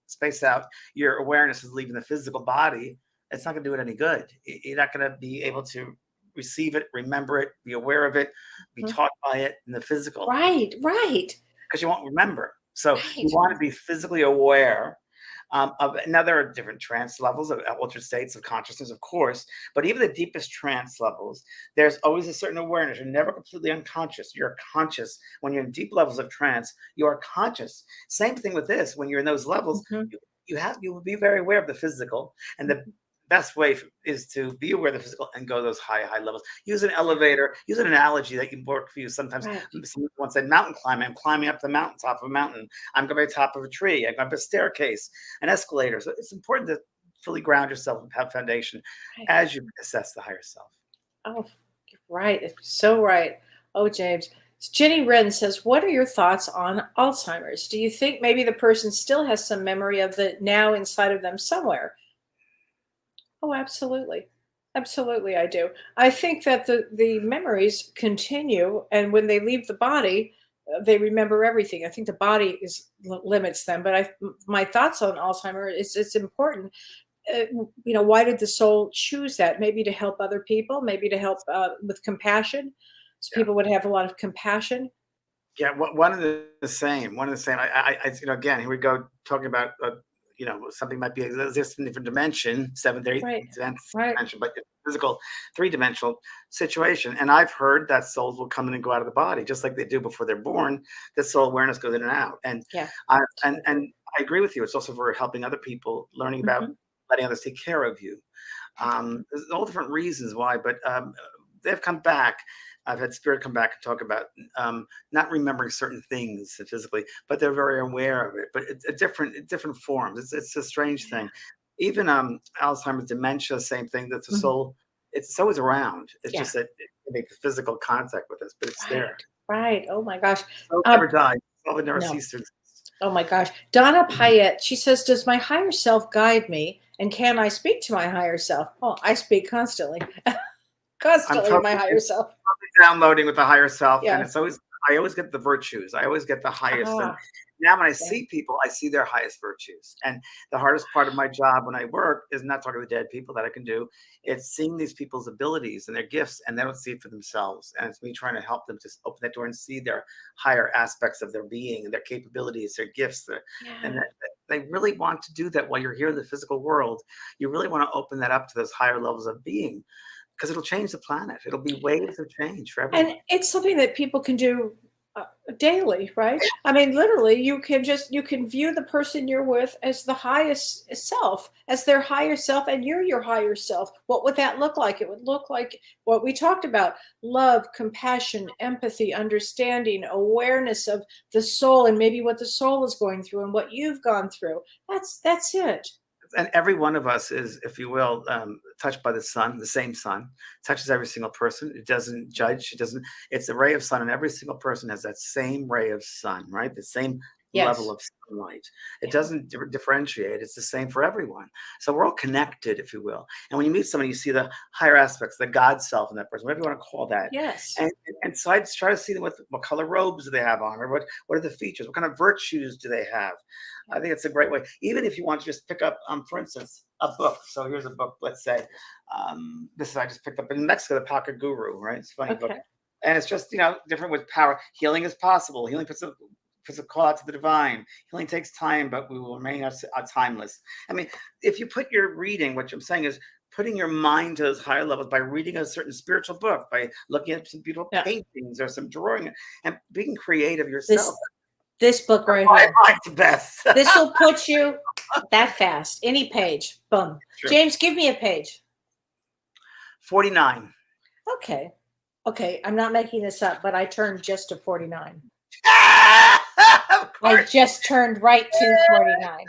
Speaker 5: your awareness is leaving the physical body. It's not going to do it any good. You're not going to be able to receive it, remember it, be aware of it, be taught by it in the physical.
Speaker 4: Right.
Speaker 5: Because you won't remember. So
Speaker 4: Right.
Speaker 5: you want to be physically aware of. Now there are different trance levels of altered states of consciousness, of course, but even the deepest trance levels, there's always a certain awareness. You're never completely unconscious. You're conscious. When you're in deep levels of trance, you are conscious. Same thing with this. When you're in those levels, you will be very aware of the physical, and the best way is to be aware of the physical and go to those high levels. Use an elevator. Use an analogy that can work for you. Sometimes someone said mountain climbing. I'm climbing up the mountain, top of a mountain. I'm going to the top of a tree. I'm going up a staircase, an escalator. So it's important to fully ground yourself and have foundation as you assess the higher self.
Speaker 4: Oh, you're right. It's so right. Oh, James. Jenny Wren says, what are your thoughts on Alzheimer's? Do you think maybe the person still has some memory of the now inside of them somewhere? Oh, absolutely. Absolutely, I do. I think that the memories continue, and when they leave the body, they remember everything. I think the body limits them, but my thoughts on Alzheimer's, it's important. Why did the soul choose that? Maybe to help other people, maybe to help with compassion, so people would have a lot of compassion.
Speaker 5: Yeah, one of the same. Again, here we go talking about something might be existing in a different dimension, seventh, eighth dimension, but physical, three-dimensional situation. And I've heard that souls will come in and go out of the body, just like they do before they're born. That soul awareness goes in and out. And I agree with you. It's also for helping other people, learning about letting others take care of you. There's all different reasons why, but they've come back. I've had spirit come back and talk about not remembering certain things physically, but they're very aware of it. But it's different forms. It's a strange thing. Even Alzheimer's, dementia, same thing. That the soul, it's always around. It's just that it makes physical contact with us, but it's there.
Speaker 4: Right. Oh my gosh.
Speaker 5: Soul never dies. Soul never ceases to exist.
Speaker 4: Oh my gosh. Donna Payette, she says, does my higher self guide me? And can I speak to my higher self? Oh, I speak constantly. Constantly my higher self.
Speaker 5: Downloading with the higher self, and I always get the virtues. I always get the highest. And now when I see people, I see their highest virtues. And the hardest part of my job when I work is not talking to dead people that I can do. It's seeing these people's abilities and their gifts, and they don't see it for themselves. And it's me trying to help them to open that door and see their higher aspects of their being and their capabilities, their gifts. And they really want to do that while you're here in the physical world. You really want to open that up to those higher levels of being. Because it'll change the planet. It'll be waves of change for everyone. And
Speaker 4: it's something that people can do daily, right? I mean, literally, you can view the person you're with as the highest self, as their higher self, and you're your higher self. What would that look like? It would look like what we talked about: love, compassion, empathy, understanding, awareness of the soul, and maybe what the soul is going through and what you've gone through. That's it.
Speaker 5: And every one of us is, if you will, touched by the sun. The same sun touches every single person. It doesn't judge. It's a ray of sun, and every single person has that same ray of sun, right? The same level of sunlight. It doesn't differentiate. It's the same for everyone. So we're all connected, if you will. And when you meet somebody, you see the higher aspects, the God self in that person, whatever you want to call that.
Speaker 4: Yes.
Speaker 5: And so I just try to see them what color robes do they have on, or what are the features? What kind of virtues do they have? I think it's a great way. Even if you want to just pick up, for instance, a book. So here's a book, let's say. I just picked up in Mexico, The Pocket Guru, right? It's a funny book. And it's just, different with power. Healing is possible. Healing puts a call out to the divine. Healing takes time, but we will remain timeless. I mean, if you put your reading, what I'm saying is putting your mind to those higher levels by reading a certain spiritual book, by looking at some beautiful paintings or some drawing, and being creative yourself.
Speaker 4: This book right here.
Speaker 5: I like the best.
Speaker 4: This will put you that fast. Any page. Boom. Sure. James, give me a page.
Speaker 5: 49.
Speaker 4: Okay. I'm not making this up, but I turned just to 49. I just turned right to 49.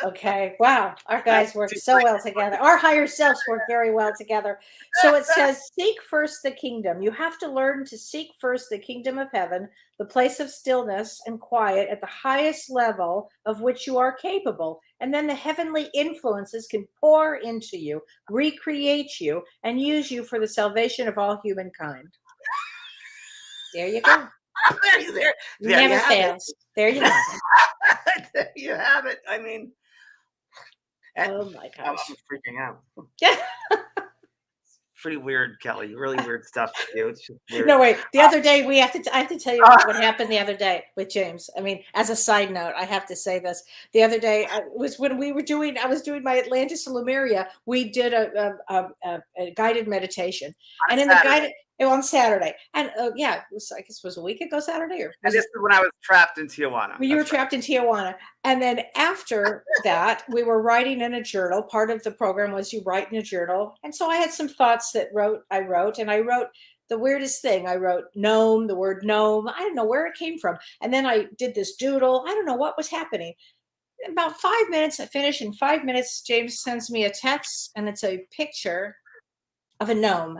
Speaker 4: Okay. Wow. Our guys work so well together. Our higher selves work very well together. So it says, seek first the kingdom. You have to learn to seek first the kingdom of heaven, the place of stillness and quiet at the highest level of which you are capable. And then the heavenly influences can pour into you, recreate you, and use you for the salvation of all humankind. There you go.
Speaker 5: there
Speaker 4: Never
Speaker 5: you have
Speaker 4: fails. There you have
Speaker 5: it. There you have it. I mean,
Speaker 4: it. Oh my
Speaker 5: I'm
Speaker 4: gosh.
Speaker 5: freaking out.
Speaker 4: Yeah.
Speaker 5: Pretty weird, Kelly. Really weird stuff to do. It's just weird.
Speaker 4: No, wait. The other day I have to tell you what happened the other day with James. I mean, as a side note, I have to say this. The other day was when I was doing my Atlantis and Lemuria. We did a guided meditation,
Speaker 5: On
Speaker 4: and in
Speaker 5: Saturday.
Speaker 4: the guided on Saturday, and yeah, it was, I guess it was a week ago Saturday, or
Speaker 5: And this is when I was trapped in Tijuana.
Speaker 4: you were trapped in Tijuana. And then after that, we were writing in a journal. Part of the program was you write in a journal. And so I had some thoughts that I wrote the weirdest thing. I wrote gnome, the word gnome. I don't know where it came from. And then I did this doodle. I don't know what was happening. About 5 minutes, I finished. In 5 minutes, James sends me a text, and it's a picture of a gnome.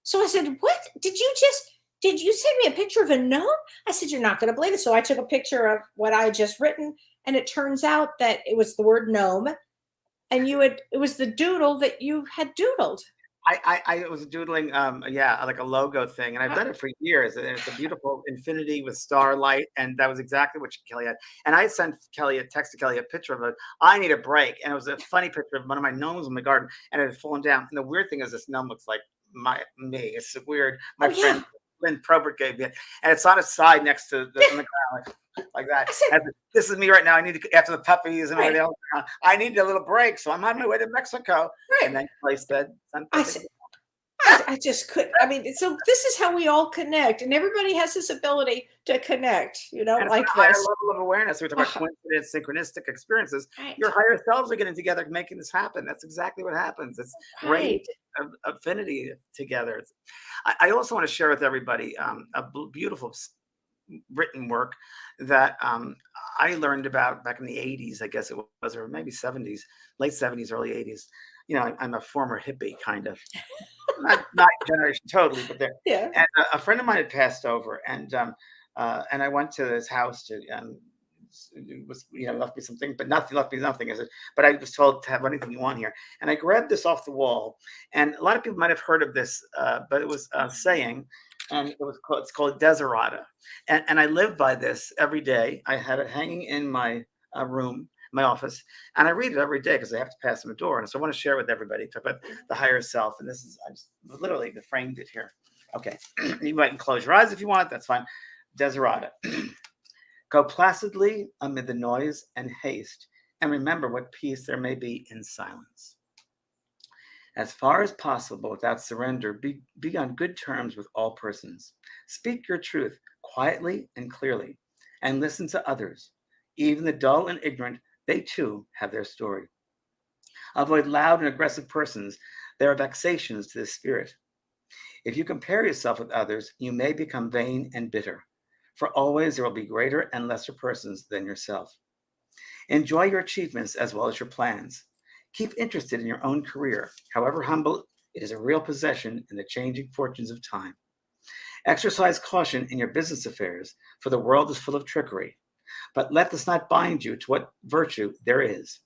Speaker 4: So I said, what? Did you send me a picture of a gnome? I said, you're not going to believe it. So I took a picture of what I had just written, and it turns out that it was the word gnome, and it was the doodle that you had doodled.
Speaker 5: I was doodling, like a logo thing, and I've done it for years. And it's a beautiful infinity with starlight, and that was exactly what Kelly had. And I texted Kelly a picture of it. I need a break, and it was a funny picture of one of my gnomes in the garden, and it had fallen down. And the weird thing is, this gnome looks like me. It's weird. My friend Lynn Probert gave me it, and it's on its side next to the on the ground, like that. This is me right now. I need to, after the puppies and everything else, I need a little break, so I'm on my way to Mexico. Right. And then Kelly said something.
Speaker 4: I just couldn't. I mean, so this is how we all connect, and everybody has this ability to connect, like this.
Speaker 5: Higher level of awareness. We talk about coincidence, synchronistic experiences. Right. Your higher selves are getting together, making this happen. That's exactly what happens. It's right. Affinity together. I also want to share with everybody a beautiful written work that I learned about back in the 80s, I guess it was, or maybe 70s, late 70s, early 80s. I'm a former hippie, kind of. not generation totally, but there. Yeah. And a friend of mine had passed over, and I went to his house to it was left me something, but left me nothing. I said, but I was told to have anything you want here, and I grabbed this off the wall, and a lot of people might have heard of this, but it was a saying, and it's called Desiderata, and I live by this every day. I have it hanging in my room, my office, and I read it every day because I have to pass them a door. And so I want to share with everybody, talk about the higher self. And this is, I just literally framed it here. Okay. You might close your eyes if you want. That's fine. Desiderata. Go placidly amid the noise and haste, and remember what peace there may be in silence. As far as possible, without surrender, be on good terms with all persons. Speak your truth quietly and clearly, and listen to others. Even the dull and ignorant, they too have their story. Avoid loud and aggressive persons. There are vexations to the spirit. If you compare yourself with others, you may become vain and bitter, for always there will be greater and lesser persons than yourself. Enjoy your achievements as well as your plans. Keep interested in your own career. However humble, it is a real possession in the changing fortunes of time. Exercise caution in your business affairs, for the world is full of trickery. But let this not bind you to what virtue there is.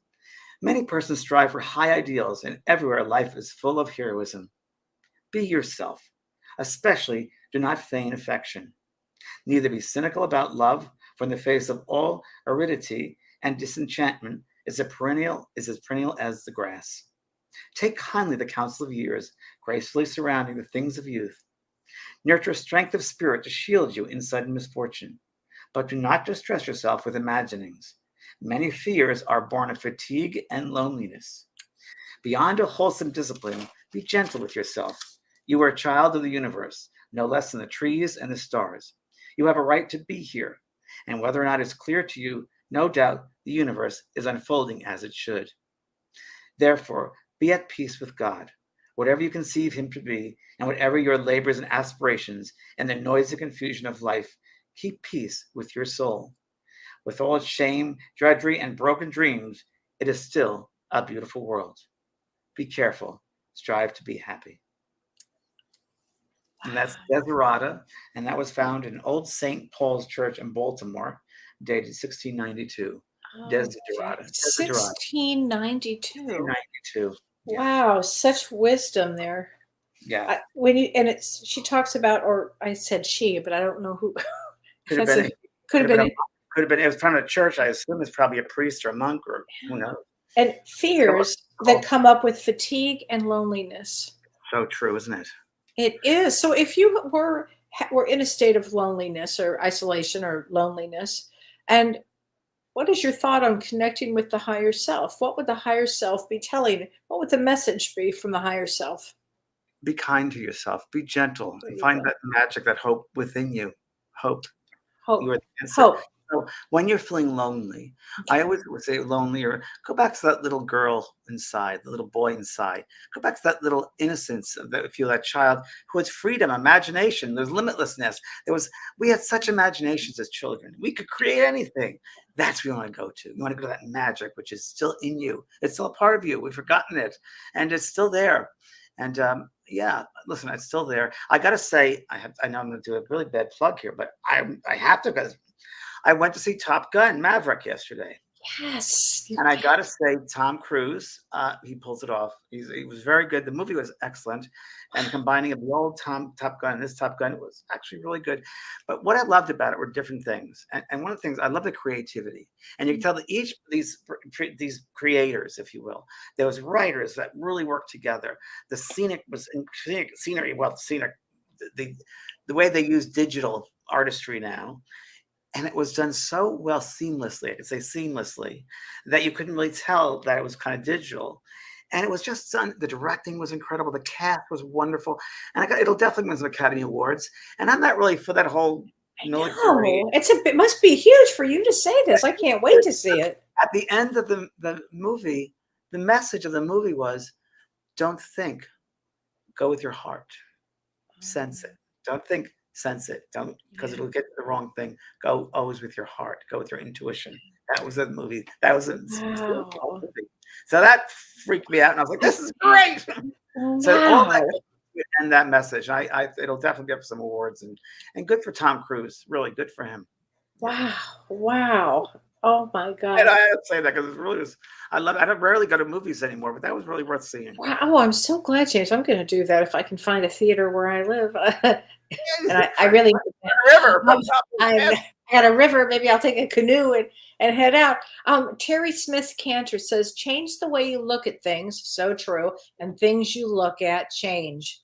Speaker 5: Many persons strive for high ideals, and everywhere life is full of heroism. Be yourself. Especially do not feign affection. Neither be cynical about love, for in the face of all aridity and disenchantment is as perennial as the grass. Take kindly the counsel of years, gracefully surrounding the things of youth. Nurture strength of spirit to shield you in sudden misfortune. But do not distress yourself with imaginings. Many fears are born of fatigue and loneliness. Beyond a wholesome discipline, be gentle with yourself. You are a child of the universe, no less than the trees and the stars. You have a right to be here, and whether or not it's clear to you, no doubt the universe is unfolding as it should. Therefore, be at peace with God, whatever you conceive him to be, and whatever your labors and aspirations and the noisy confusion of life, keep peace with your soul. With all its shame, drudgery, and broken dreams, it is still a beautiful world. Be careful. Strive to be happy. And that's Desiderata, and that was found in Old St. Paul's Church in Baltimore, dated 1692. Desiderata. Desiderata.
Speaker 4: 1692.
Speaker 5: 1692. Yeah.
Speaker 4: Wow, such wisdom there.
Speaker 5: Yeah.
Speaker 4: She talks about, or I said she, but I don't know who.
Speaker 5: Could have
Speaker 4: That's
Speaker 5: been.
Speaker 4: a- could have been.
Speaker 5: Could have been. It was from a church. I assume it's probably a priest or a monk, or who knows.
Speaker 4: And fears that come up with fatigue and loneliness.
Speaker 5: So true, isn't it?
Speaker 4: It is. So if you were in a state of loneliness or isolation or loneliness, and what is your thought on connecting with the higher self? What would the higher self be telling? What would the message be from the higher self?
Speaker 5: Be kind to yourself. Be gentle.
Speaker 4: There
Speaker 5: And
Speaker 4: you
Speaker 5: find
Speaker 4: go.
Speaker 5: that magic, that hope within you. Hope.
Speaker 4: Hope.
Speaker 5: You are the answer.
Speaker 4: Hope.
Speaker 5: So when you're feeling lonely, I always would say lonely, or go back to that little girl inside, the little boy inside. Go back to that little innocence of that, if you that child who had freedom, imagination. There's limitlessness. We had such imaginations as children. We could create anything. That's where you want to go to. You want to go to that magic, which is still in you. It's still a part of you. We've forgotten it, and it's still there. And yeah, listen, it's still there. I got to say, I know I'm going to do a really bad plug here, but I have to, because I went to see Top Gun Maverick yesterday.
Speaker 4: Yes.
Speaker 5: And I got to say, Tom Cruise, he pulls it off. He was very good. The movie was excellent. And combining of the old Top Gun and this Top Gun was actually really good. But what I loved about it were different things. And one of the things, I love the creativity. And you can tell that each of these creators, if you will, there was writers that really worked together. The scenery, the way they use digital artistry now. And it was done so well seamlessly, I could say seamlessly, that you couldn't really tell that it was kind of digital. And it was just done. The directing was incredible. The cast was wonderful. And it'll definitely win some Academy Awards. And I'm not really for that whole military.
Speaker 4: No, it must be huge for you to say this. I can't wait to see it.
Speaker 5: At the end of the movie, the message of the movie was, don't think, go with your heart. Sense it. Don't think, sense it. Don't, because it'll get the wrong thing. Go always with your heart. Go with your intuition. That was the movie. That was it.
Speaker 4: Wow.
Speaker 5: So that freaked me out, and I was like, "This is great." So all that and that message, it'll definitely get some awards, and good for Tom Cruise. Really good for him.
Speaker 4: Wow. Wow. Oh my God.
Speaker 5: And I had to say that because it really was. I love it. I don't rarely go to movies anymore, but that was really worth seeing.
Speaker 4: Wow. Oh, I'm so glad, James. I'm going to do that if I can find a theater where I live. And I really
Speaker 5: River.
Speaker 4: I'm at a river. Maybe I'll take a canoe and head out. Terry Smith Cantor says, change the way you look at things. So true. And things you look at change.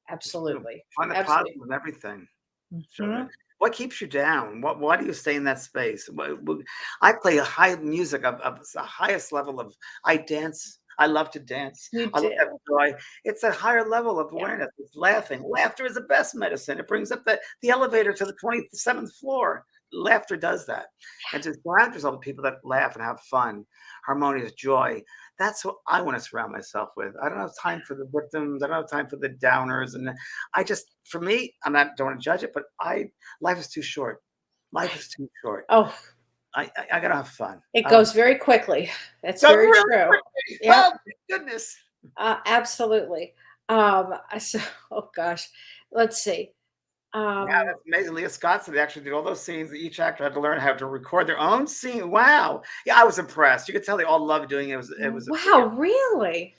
Speaker 4: Absolutely.
Speaker 5: Find the positive in everything.
Speaker 4: Mhm.
Speaker 5: What keeps you down? Why do you stay in that space? I play a high music of the highest level of. I dance. I love to dance.
Speaker 4: You
Speaker 5: I love
Speaker 4: do.
Speaker 5: that joy. It's a higher level of awareness. It's laughing. Laughter is the best medicine. It brings up the elevator to the 27th floor. Laughter does that. And to surround yourself with people that laugh and have fun, harmonious joy. That's what I want to surround myself with. I don't have time for the victims. I don't have time for the downers. And for me, don't want to judge it, but life is too short. Life is too short.
Speaker 4: Oh,
Speaker 5: I gotta have fun.
Speaker 4: it goes very quickly. That's
Speaker 5: Go
Speaker 4: very
Speaker 5: really
Speaker 4: true.
Speaker 5: quickly.
Speaker 4: Yep.
Speaker 5: Oh, goodness.
Speaker 4: Absolutely. Oh gosh, let's see.
Speaker 5: Yeah, that's amazing. Leah Scott said they actually did all those scenes. Each actor had to learn how to record their own scene. Wow. Yeah, I was impressed. You could tell they all loved doing it. It was
Speaker 4: Wow, really?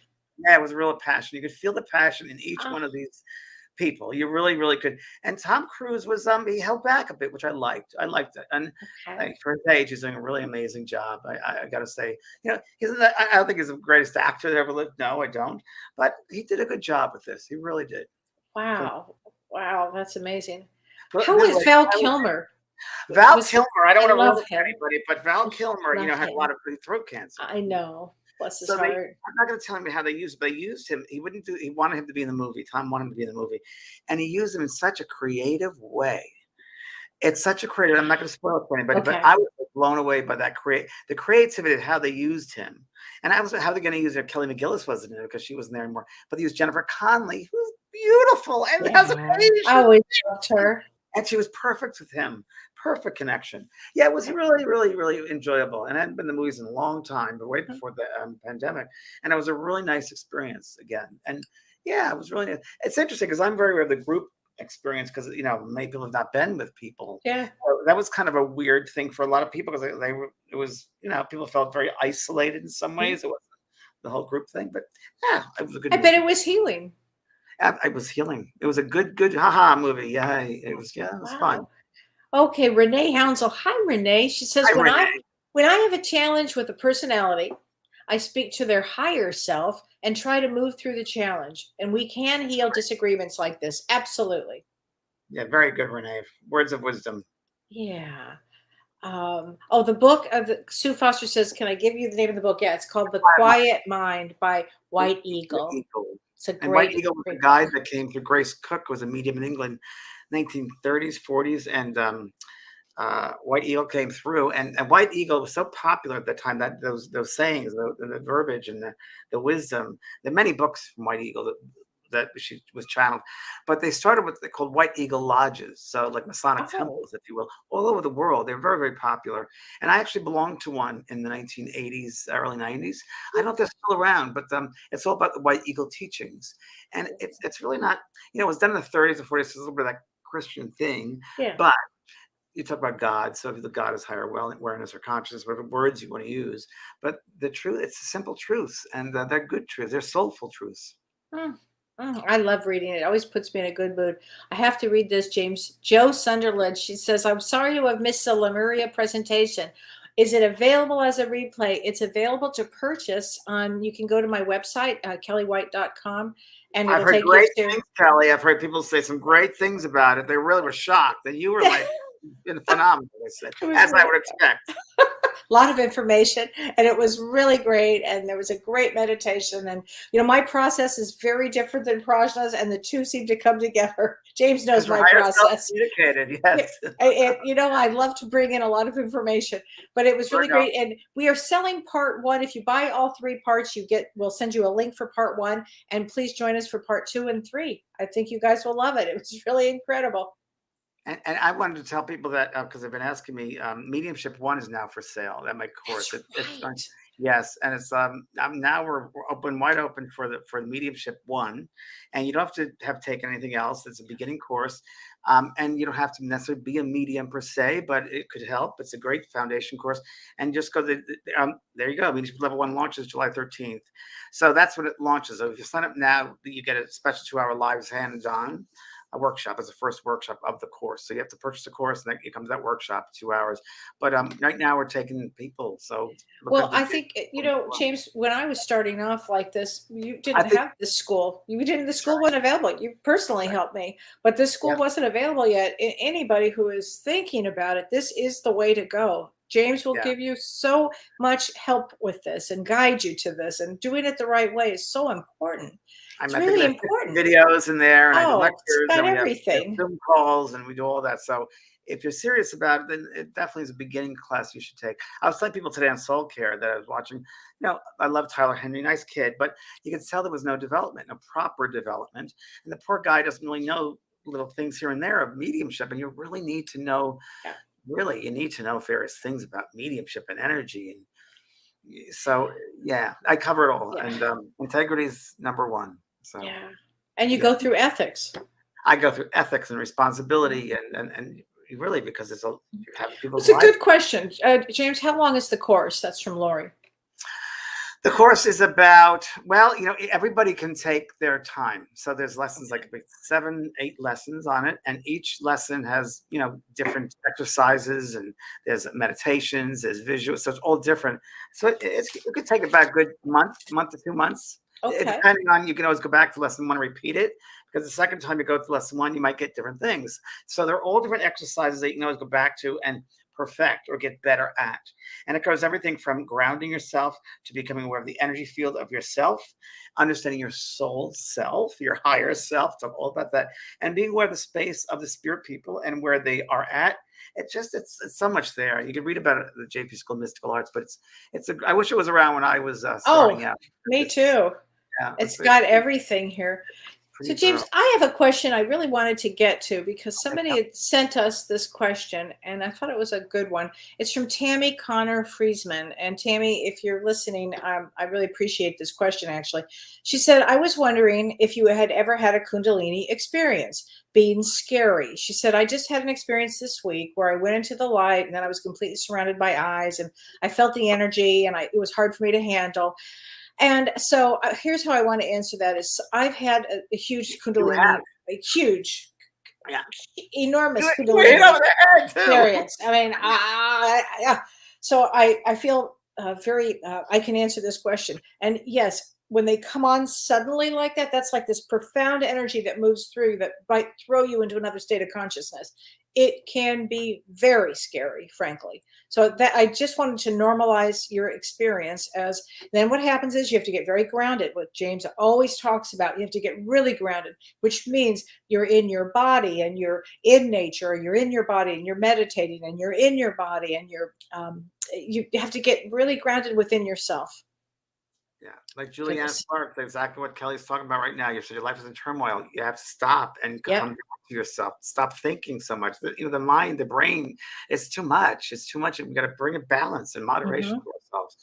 Speaker 5: Yeah, it was a real passion. You could feel the passion in each one of these people. You really, really could. And Tom Cruise was he held back a bit, which I liked. I liked it. And for his age, he's doing a really amazing job. I got to say, I don't think he's the greatest actor that ever lived. No, I don't. But he did a good job with this. He really did.
Speaker 4: Wow. Wow, that's amazing.
Speaker 5: But
Speaker 4: How
Speaker 5: this
Speaker 4: is
Speaker 5: way-
Speaker 4: Val Kilmer?
Speaker 5: Val Kilmer, I don't
Speaker 4: I
Speaker 5: want to
Speaker 4: love
Speaker 5: ruin
Speaker 4: him.
Speaker 5: anybody, but Val Kilmer,
Speaker 4: Love
Speaker 5: had a
Speaker 4: him.
Speaker 5: lot of throat cancer.
Speaker 4: I know. Bless his
Speaker 5: So
Speaker 4: heart.
Speaker 5: I'm not going to tell him how they used it, but they used him. He wanted him to be in the movie. Tom wanted him to be in the movie. And he used him in such a creative way. It's such a creative, I'm not going to spoil it for anybody,
Speaker 4: Okay.
Speaker 5: but I was blown away by the creativity of how they used him. And I was how they're going to use it. Kelly McGillis wasn't in it because she wasn't there anymore. But they used Jennifer Connelly, who's beautiful and has a
Speaker 4: Yeah.
Speaker 5: face.
Speaker 4: I always loved her.
Speaker 5: And she was perfect with him. perfect connection. Yeah, it was really, really, really enjoyable. And I hadn't been to the movies in a long time, but way before the pandemic. And it was a really nice experience again. And yeah, it was really, it's interesting because I'm very aware of the group experience because, many people have not been with people.
Speaker 4: Yeah.
Speaker 5: So that was kind of a weird thing for a lot of people because it was, people felt very isolated in some ways. It wasn't the whole group thing, but yeah, it was a good
Speaker 4: I
Speaker 5: movie.
Speaker 4: bet it was healing.
Speaker 5: I was healing. It was a good haha movie. Yeah, it was fun.
Speaker 4: Wow. Okay, Renee Hounsel. Hi, Renee. She says,
Speaker 5: Hi,
Speaker 4: when
Speaker 5: Renee.
Speaker 4: I have a challenge with a personality, I speak to their higher self and try to move through the challenge. And we can heal disagreements like this. Absolutely.
Speaker 5: Yeah, very good, Renee. Words of wisdom.
Speaker 4: Yeah. The book of Sue Foster says, can I give you the name of the book? Yeah, it's called The Quiet Mind by White Eagle. It's a
Speaker 5: And White
Speaker 4: great,
Speaker 5: Eagle was
Speaker 4: great
Speaker 5: a guy
Speaker 4: book.
Speaker 5: that came through. Grace Cook was a medium in England, 1930s, 40s, and White Eagle came through. And White Eagle was so popular at the time that those sayings, the verbiage, and the wisdom. There are many books from White Eagle that she was channeled, but they started with they called White Eagle lodges, so like Masonic temples, if you will, all over the world. They're very, very popular. And I actually belonged to one in the 1980s, early 90s. I don't know if they're still around, but it's all about the White Eagle teachings. And it's really not, it was done in the 30s and 40s. It's a little bit of that Christian thing,
Speaker 4: Yeah.
Speaker 5: but you talk about God, so if the God is higher awareness or consciousness, whatever words you want to use. But the truth, it's simple truths, and they're good truths. They're soulful truths.
Speaker 4: I love reading it. It always puts me in a good mood. I have to read this, James. Joe Sunderland, she says, I'm sorry to have missed the Lemuria presentation. Is it available as a replay? It's available to purchase on, you can go to my website, kelleewhite.com, and
Speaker 5: I've
Speaker 4: it'll
Speaker 5: heard
Speaker 4: take
Speaker 5: great
Speaker 4: you to...
Speaker 5: things, Kelly. I've heard people say some great things about it. They really were shocked that you were like been phenomenal. They said, as I would expect.
Speaker 4: A lot of information, and it was really great, and there was a great meditation. And my process is very different than Prajna's, and the two seem to come together. James knows my process.
Speaker 5: Communicated, yes.
Speaker 4: I love to bring in a lot of information, but it was really great. And we are selling part 1. If you buy all 3 parts, we'll send you a link for part 1, and please join us for part 2 and 3. I think you guys will love it. It was really incredible.
Speaker 5: And I wanted to tell people that because they've been asking me, Mediumship 1 is now for sale. That my course. It's yes, and it's now we're wide open for the Mediumship 1, and you don't have to have taken anything else. It's a beginning course, and you don't have to necessarily be a medium per se, but it could help. It's a great foundation course, and just go there you go. Mediumship Level 1 launches July 13th, so that's when it launches. So if you sign up now, you get a special 2-hour live hands-on. A workshop as the first workshop of the course. So you have to purchase a course, and then it comes that workshop 2 hours. But right now we're taking people. So
Speaker 4: I think James, when I was starting off like this, you didn't have this school. The school wasn't available. You personally helped me, but this school wasn't available yet. Anybody who is thinking about it, this is the way to go. James will give you so much help with this and guide you to this, and doing it the right way is so important. It's really important.
Speaker 5: Videos in there, and I do lectures,
Speaker 4: it's got
Speaker 5: and
Speaker 4: everything.
Speaker 5: We have Zoom calls, and we do all that. So if you're serious about it, then it definitely is a beginning class you should take. I was telling people today on Soul Care that I was watching. I love Tyler Henry, nice kid, but you could tell there was no development, no proper development, and the poor guy doesn't really know little things here and there of mediumship, and you really need to know. Really, you need to know various things about mediumship and energy, and so I cover it all. And integrity is number 1. So
Speaker 4: and you go through ethics.
Speaker 5: I go through ethics and responsibility, and really because it's
Speaker 4: It's a good question, James. How long is the course? That's from Lori.
Speaker 5: The course is about, everybody can take their time. So there's lessons, like 7, 8 lessons on it. And each lesson has, different exercises, and there's meditations, there's visuals. So it's all different. So it could take about a good month to 2 months.
Speaker 4: Okay.
Speaker 5: Depending on, you can always go back to lesson 1 and repeat it, because the second time you go to lesson 1, you might get different things. So they're all different exercises that you can always go back to and perfect or get better at. And it covers everything from grounding yourself to becoming aware of the energy field of yourself, understanding your soul self, your higher self, talk all about that, and being aware of the space of the spirit people and where they are at. It's so much there. You can read about it at the JP School of Mystical Arts, but I wish it was around when I was starting out.
Speaker 4: Me too.
Speaker 5: Yeah,
Speaker 4: it's got everything here. So,
Speaker 5: pretty
Speaker 4: James,
Speaker 5: thorough.
Speaker 4: I have a question I really wanted to get to because somebody had sent us this question and I thought it was a good one. It's from Tammy Connor Friesman. And Tammy, if you're listening, I really appreciate this question actually. She said, I was wondering if you had ever had a Kundalini experience, being scary. She said, I just had an experience this week where I went into the light and then I was completely surrounded by eyes and I felt the energy and it was hard for me to handle. And so here's how I want to answer that is I've had a huge
Speaker 5: You have,
Speaker 4: Kundalini, a huge,
Speaker 5: yeah.
Speaker 4: enormous
Speaker 5: You hit
Speaker 4: Kundalini
Speaker 5: over the head too.
Speaker 4: experience. I mean, yeah. So I feel very, I can answer this question. And yes, when they come on suddenly like that, that's like this profound energy that moves through that might throw you into another state of consciousness. It can be very scary, frankly. So that I just wanted to normalize your experience as then what happens is you have to get very grounded. What James always talks about, you have to get really grounded, which means you're in your body and you're in nature, you're in your body and you're meditating and you're in your body and you have to get really grounded within yourself
Speaker 5: Yeah, like
Speaker 4: for
Speaker 5: Julianne
Speaker 4: this.
Speaker 5: Sparks, exactly what Kelly's talking about right now. You said your life is in turmoil. You have to stop and
Speaker 4: Yep.
Speaker 5: come back to yourself. Stop thinking so much. The mind, the brain, it's too much. It's too much. And we got to bring a balance and moderation
Speaker 4: Hmm.
Speaker 5: to ourselves.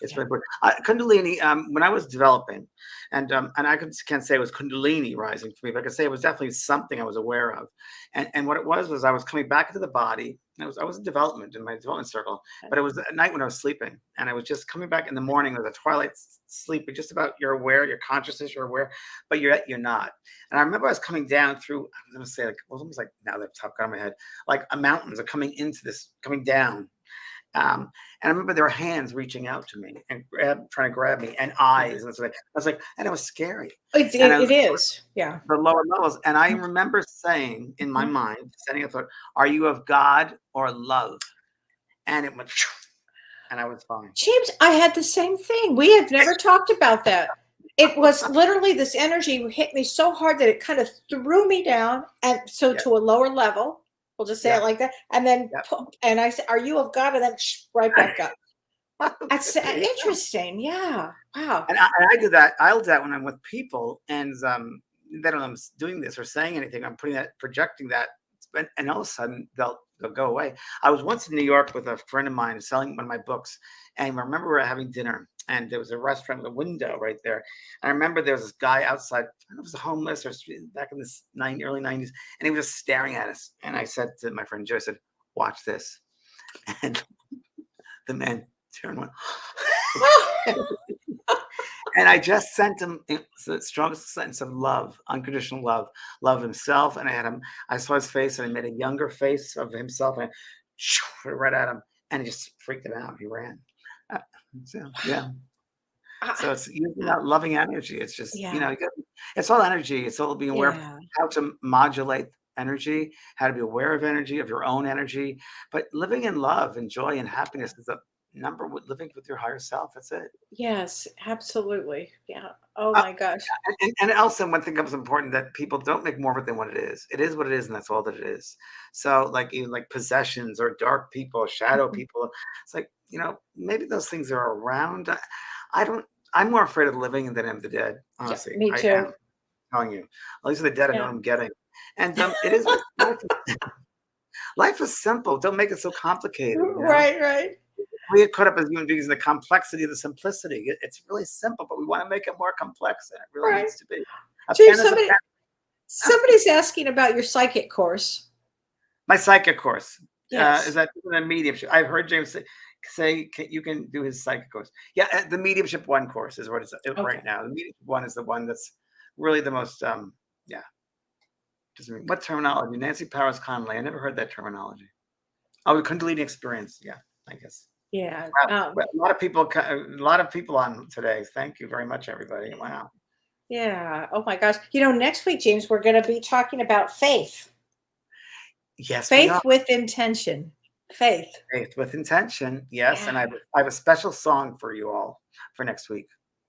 Speaker 5: It's
Speaker 4: Yeah.
Speaker 5: really important. Kundalini, when I was developing, and I can't say it was Kundalini rising for me, but I could say it was definitely something I was aware of. And what it was I was coming back into the body. I was in development in my development circle, but it was at night when I was sleeping, and I was just coming back in the morning with a twilight sleep. Just about you're aware, your consciousness, you're aware, but you're not. And I remember I was coming down through. I'm gonna say like it was almost like now that top got in my head, like a mountains are coming into this, coming down. And I remember there were hands reaching out to me and trying to grab me, and
Speaker 4: Yeah.
Speaker 5: eyes. And I was like, and it was scary.
Speaker 4: It,
Speaker 5: And I
Speaker 4: it,
Speaker 5: was
Speaker 4: it is. Yeah.
Speaker 5: the lower levels. And I remember saying in my
Speaker 4: Mhm.
Speaker 5: mind, setting a thought, are you of God or love? And it went, and I was fine.
Speaker 4: James, I had the same thing. We have never talked about that. It was literally this energy hit me so hard that it kind of threw me down, and so
Speaker 5: Yeah,
Speaker 4: to a lower level. We'll just say
Speaker 5: yeah,
Speaker 4: it like that, and then
Speaker 5: yeah.
Speaker 4: and I said, "Are you of God?" And then right back up. That's
Speaker 5: There you go.
Speaker 4: interesting. Yeah. Wow.
Speaker 5: And I do that. I'll do that when I'm with people, and they don't know I'm doing this or saying anything. I'm projecting that, and all of a sudden they'll go away. I was once in New York with a friend of mine selling one of my books, and I remember we were having dinner, and there was a restaurant with a window right there. And I remember there was this guy outside. I don't know if it was homeless or back in this early '90s, and he was just staring at us. And I said to my friend Joe, I said, "Watch this," and the man turned one. And I just sent him the strongest sentence of love, unconditional love, love himself. And I had him, I saw his face and I made a younger face of himself and I right at him and he just freaked him out. He ran. Uh, So, yeah.
Speaker 4: I-
Speaker 5: So it's using that loving energy. It's just,
Speaker 4: yeah.
Speaker 5: it's all energy. It's all being aware of
Speaker 4: Yeah.
Speaker 5: how to modulate energy, how to be aware of energy, of your own energy. But living in love and joy and happiness is the number with living with your higher self. That's it.
Speaker 4: Yes. Absolutely. Yeah. Oh
Speaker 5: Uh,
Speaker 4: my gosh.
Speaker 5: and also one thing becomes important that people don't make more of it than what it is. It is what it is, and that's all that it is. So, like even like possessions or dark people, shadow
Speaker 4: Mhm.
Speaker 5: people, it's like maybe those things are around. I don't. I'm more afraid of the living than I am the dead.
Speaker 4: Yeah.
Speaker 5: Honestly,
Speaker 4: Me
Speaker 5: I
Speaker 4: too.
Speaker 5: am telling you. At least with the dead, I know
Speaker 4: Yeah.
Speaker 5: what I'm getting. And it is. Life is simple. Don't make it so complicated.
Speaker 4: Right. Right.
Speaker 5: We get caught up as human beings in the complexity of the simplicity. It's really simple, but we want to make it more complex than it really
Speaker 4: Right.
Speaker 5: needs to be. A pen
Speaker 4: James,
Speaker 5: is a pen.
Speaker 4: somebody's asking about your psychic course.
Speaker 5: My psychic course is
Speaker 4: Yes.
Speaker 5: that a mediumship? I've heard James say you can do his psychic course. Yeah, the mediumship one course is what it's
Speaker 4: Okay.
Speaker 5: right now. The mediumship one is the one that's really the most. Yeah. What terminology? Nancy Powers Conley. I never heard that terminology. Oh, the Kundalini experience. Yeah, I guess.
Speaker 4: Yeah.
Speaker 5: Wow. Well, a lot of people on today. Thank you very much, everybody. Wow.
Speaker 4: Yeah. Oh my gosh. Next week, James, we're going to be talking about faith.
Speaker 5: Yes, we are.
Speaker 4: Faith with intention. Faith.
Speaker 5: Faith with intention. Yes, and
Speaker 4: Yeah.
Speaker 5: I have a special song for you all for next week.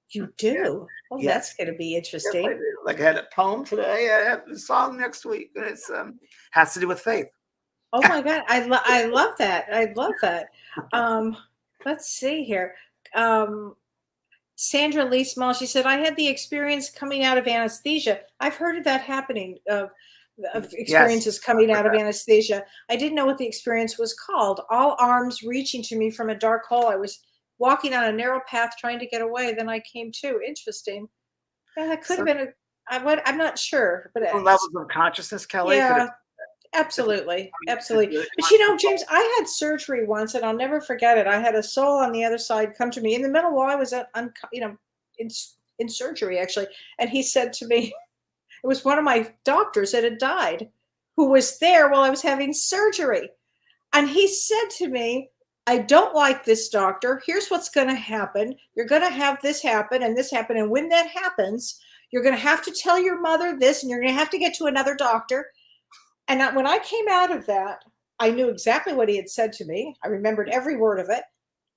Speaker 4: You
Speaker 5: Yeah.
Speaker 4: do. Oh, that's
Speaker 5: Yes.
Speaker 4: going to be
Speaker 5: Yes, I
Speaker 4: interesting.
Speaker 5: do. Like I had a poem today. I have a song next week, and it's has to do with faith.
Speaker 4: Oh my God. I love that. I love that. Um, let's see here. Um, Sandra Lee Small, she said, I had the experience coming out of anesthesia. I've heard of that happening, of experiences coming out of anesthesia. I didn't know what the experience was called. All arms reaching to me from a dark hole. I was walking on a narrow path trying to get away. Then I came to. Interesting. Yeah, that could have been I'm not sure. But
Speaker 5: levels of consciousness, Kellee?
Speaker 4: Yeah, absolutely. Absolutely. But James, I had surgery once, and I'll never forget it. I had a soul on the other side come to me in the middle while I was in surgery, actually. And he said to me, it was one of my doctors that had died, who was there while I was having surgery. And he said to me, I don't like this, doctor. Here's what's going to happen. You're going to have this happen and this happen. And when that happens, you're going to have to tell your mother this, and you're going to have to get to another doctor. And when I came out of that, I knew exactly what he had said to me. I remembered every word of it.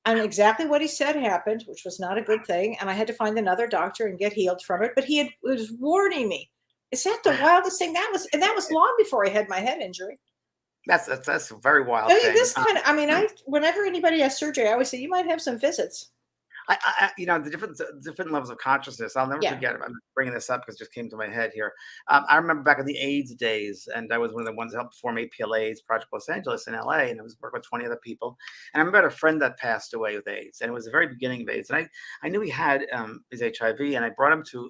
Speaker 4: And exactly what he said happened, which was not a good thing. And I had to find another doctor and get healed from it. But he was warning me. Is that the wildest thing? That was long before I had my head injury.
Speaker 5: That's a very wild thing.
Speaker 4: Whenever anybody has surgery, I always say, you might have some visits.
Speaker 5: The different levels of consciousness. I'll never forget. I'm bringing this up because it just came to my head here. I remember back in the AIDS days, and I was one of the ones that helped form APLA's Project Los Angeles in LA, and I was working with 20 other people. And I remember a friend that passed away with AIDS, and it was the very beginning of AIDS. And I knew he had his HIV, and I brought him to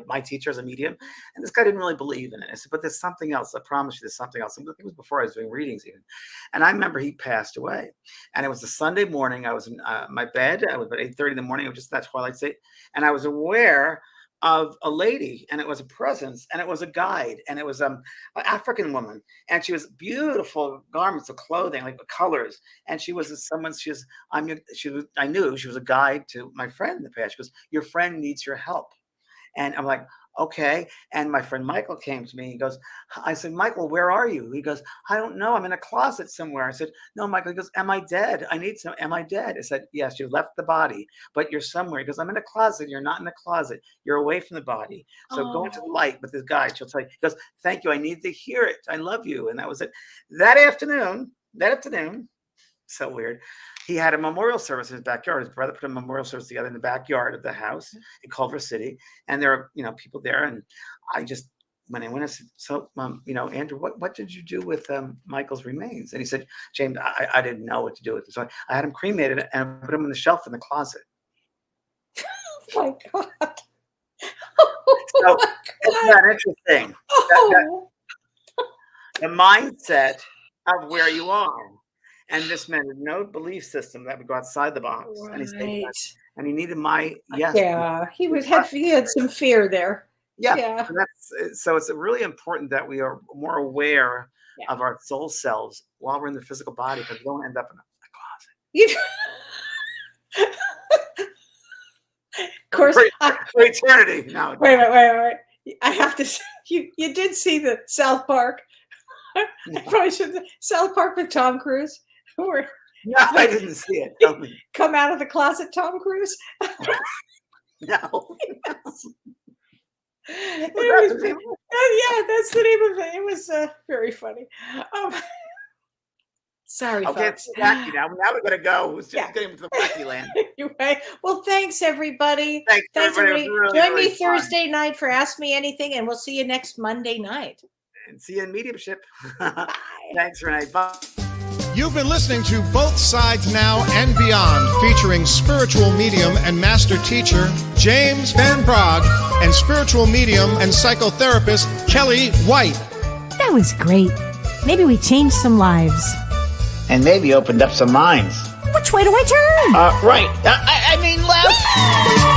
Speaker 5: my teacher as a medium, and this guy didn't really believe in it. I said, but there's something else. I promise you, there's something else. I think it was before I was doing readings even. And I remember he passed away, and it was a Sunday morning. I was in my bed. I was about 8:30 in the morning. It was just that twilight state. And I was aware of a lady, and it was a presence, and it was a guide, and it was an African woman. And she was beautiful garments of clothing, like colors. And she was I knew she was a guide to my friend in the past. She goes, your friend needs your help. And I'm like, okay. And my friend Michael came to me. He goes, I said, Michael, where are you? He goes, I don't know. I'm in a closet somewhere. I said, no, Michael. He goes, am I dead? Am I dead? I said, yes, you left the body, but you're somewhere. He goes, I'm in a closet. You're not in a closet. You're away from the body. So go into the light with this guide. She'll tell you. He goes, thank you. I need to hear it. I love you. And that was it. That afternoon, so weird. He had a memorial service in his backyard. His brother put a memorial service together in the backyard of the house in Culver City. And there are, people there. And when I went, I said, so, Andrew, what did you do with Michael's remains? And he said, James, I didn't know what to do with them. So I had him cremated and I put him on the shelf in the closet.
Speaker 4: Oh my God.
Speaker 5: So it's not interesting. The mindset of where you are. And this man had no belief system that would go outside the box. Right. And he said, and he needed my yes.
Speaker 4: Yeah, he had some fear there.
Speaker 5: Yeah. So it's really important that we are more aware of our soul selves while we're in the physical body, because we don't end up in a closet.
Speaker 4: Of course,
Speaker 5: for eternity. No,
Speaker 4: wait. I have to say, you did see the South Park. I probably should. South Park with Tom Cruise. No,
Speaker 5: I didn't see it. Tell me.
Speaker 4: Come out of the closet, Tom Cruise.
Speaker 5: No.
Speaker 4: That's the name of it. It was very funny. Sorry, folks.
Speaker 5: It's wacky now. Now we're gonna go. It's just getting to the wacky land.
Speaker 4: Anyway, well, thanks everybody.
Speaker 5: Thanks everybody.
Speaker 4: Join me Thursday night for Ask Me Anything, and we'll see you next Monday night.
Speaker 5: And see you in mediumship. Thanks, Renee. Bye.
Speaker 3: You've been listening to Both Sides Now and Beyond, featuring spiritual medium and master teacher James Van Praagh and spiritual medium and psychotherapist Kellee White.
Speaker 1: That was great. Maybe we changed some lives.
Speaker 2: And maybe opened up some minds.
Speaker 1: Which way do I turn?
Speaker 2: Right. I mean left.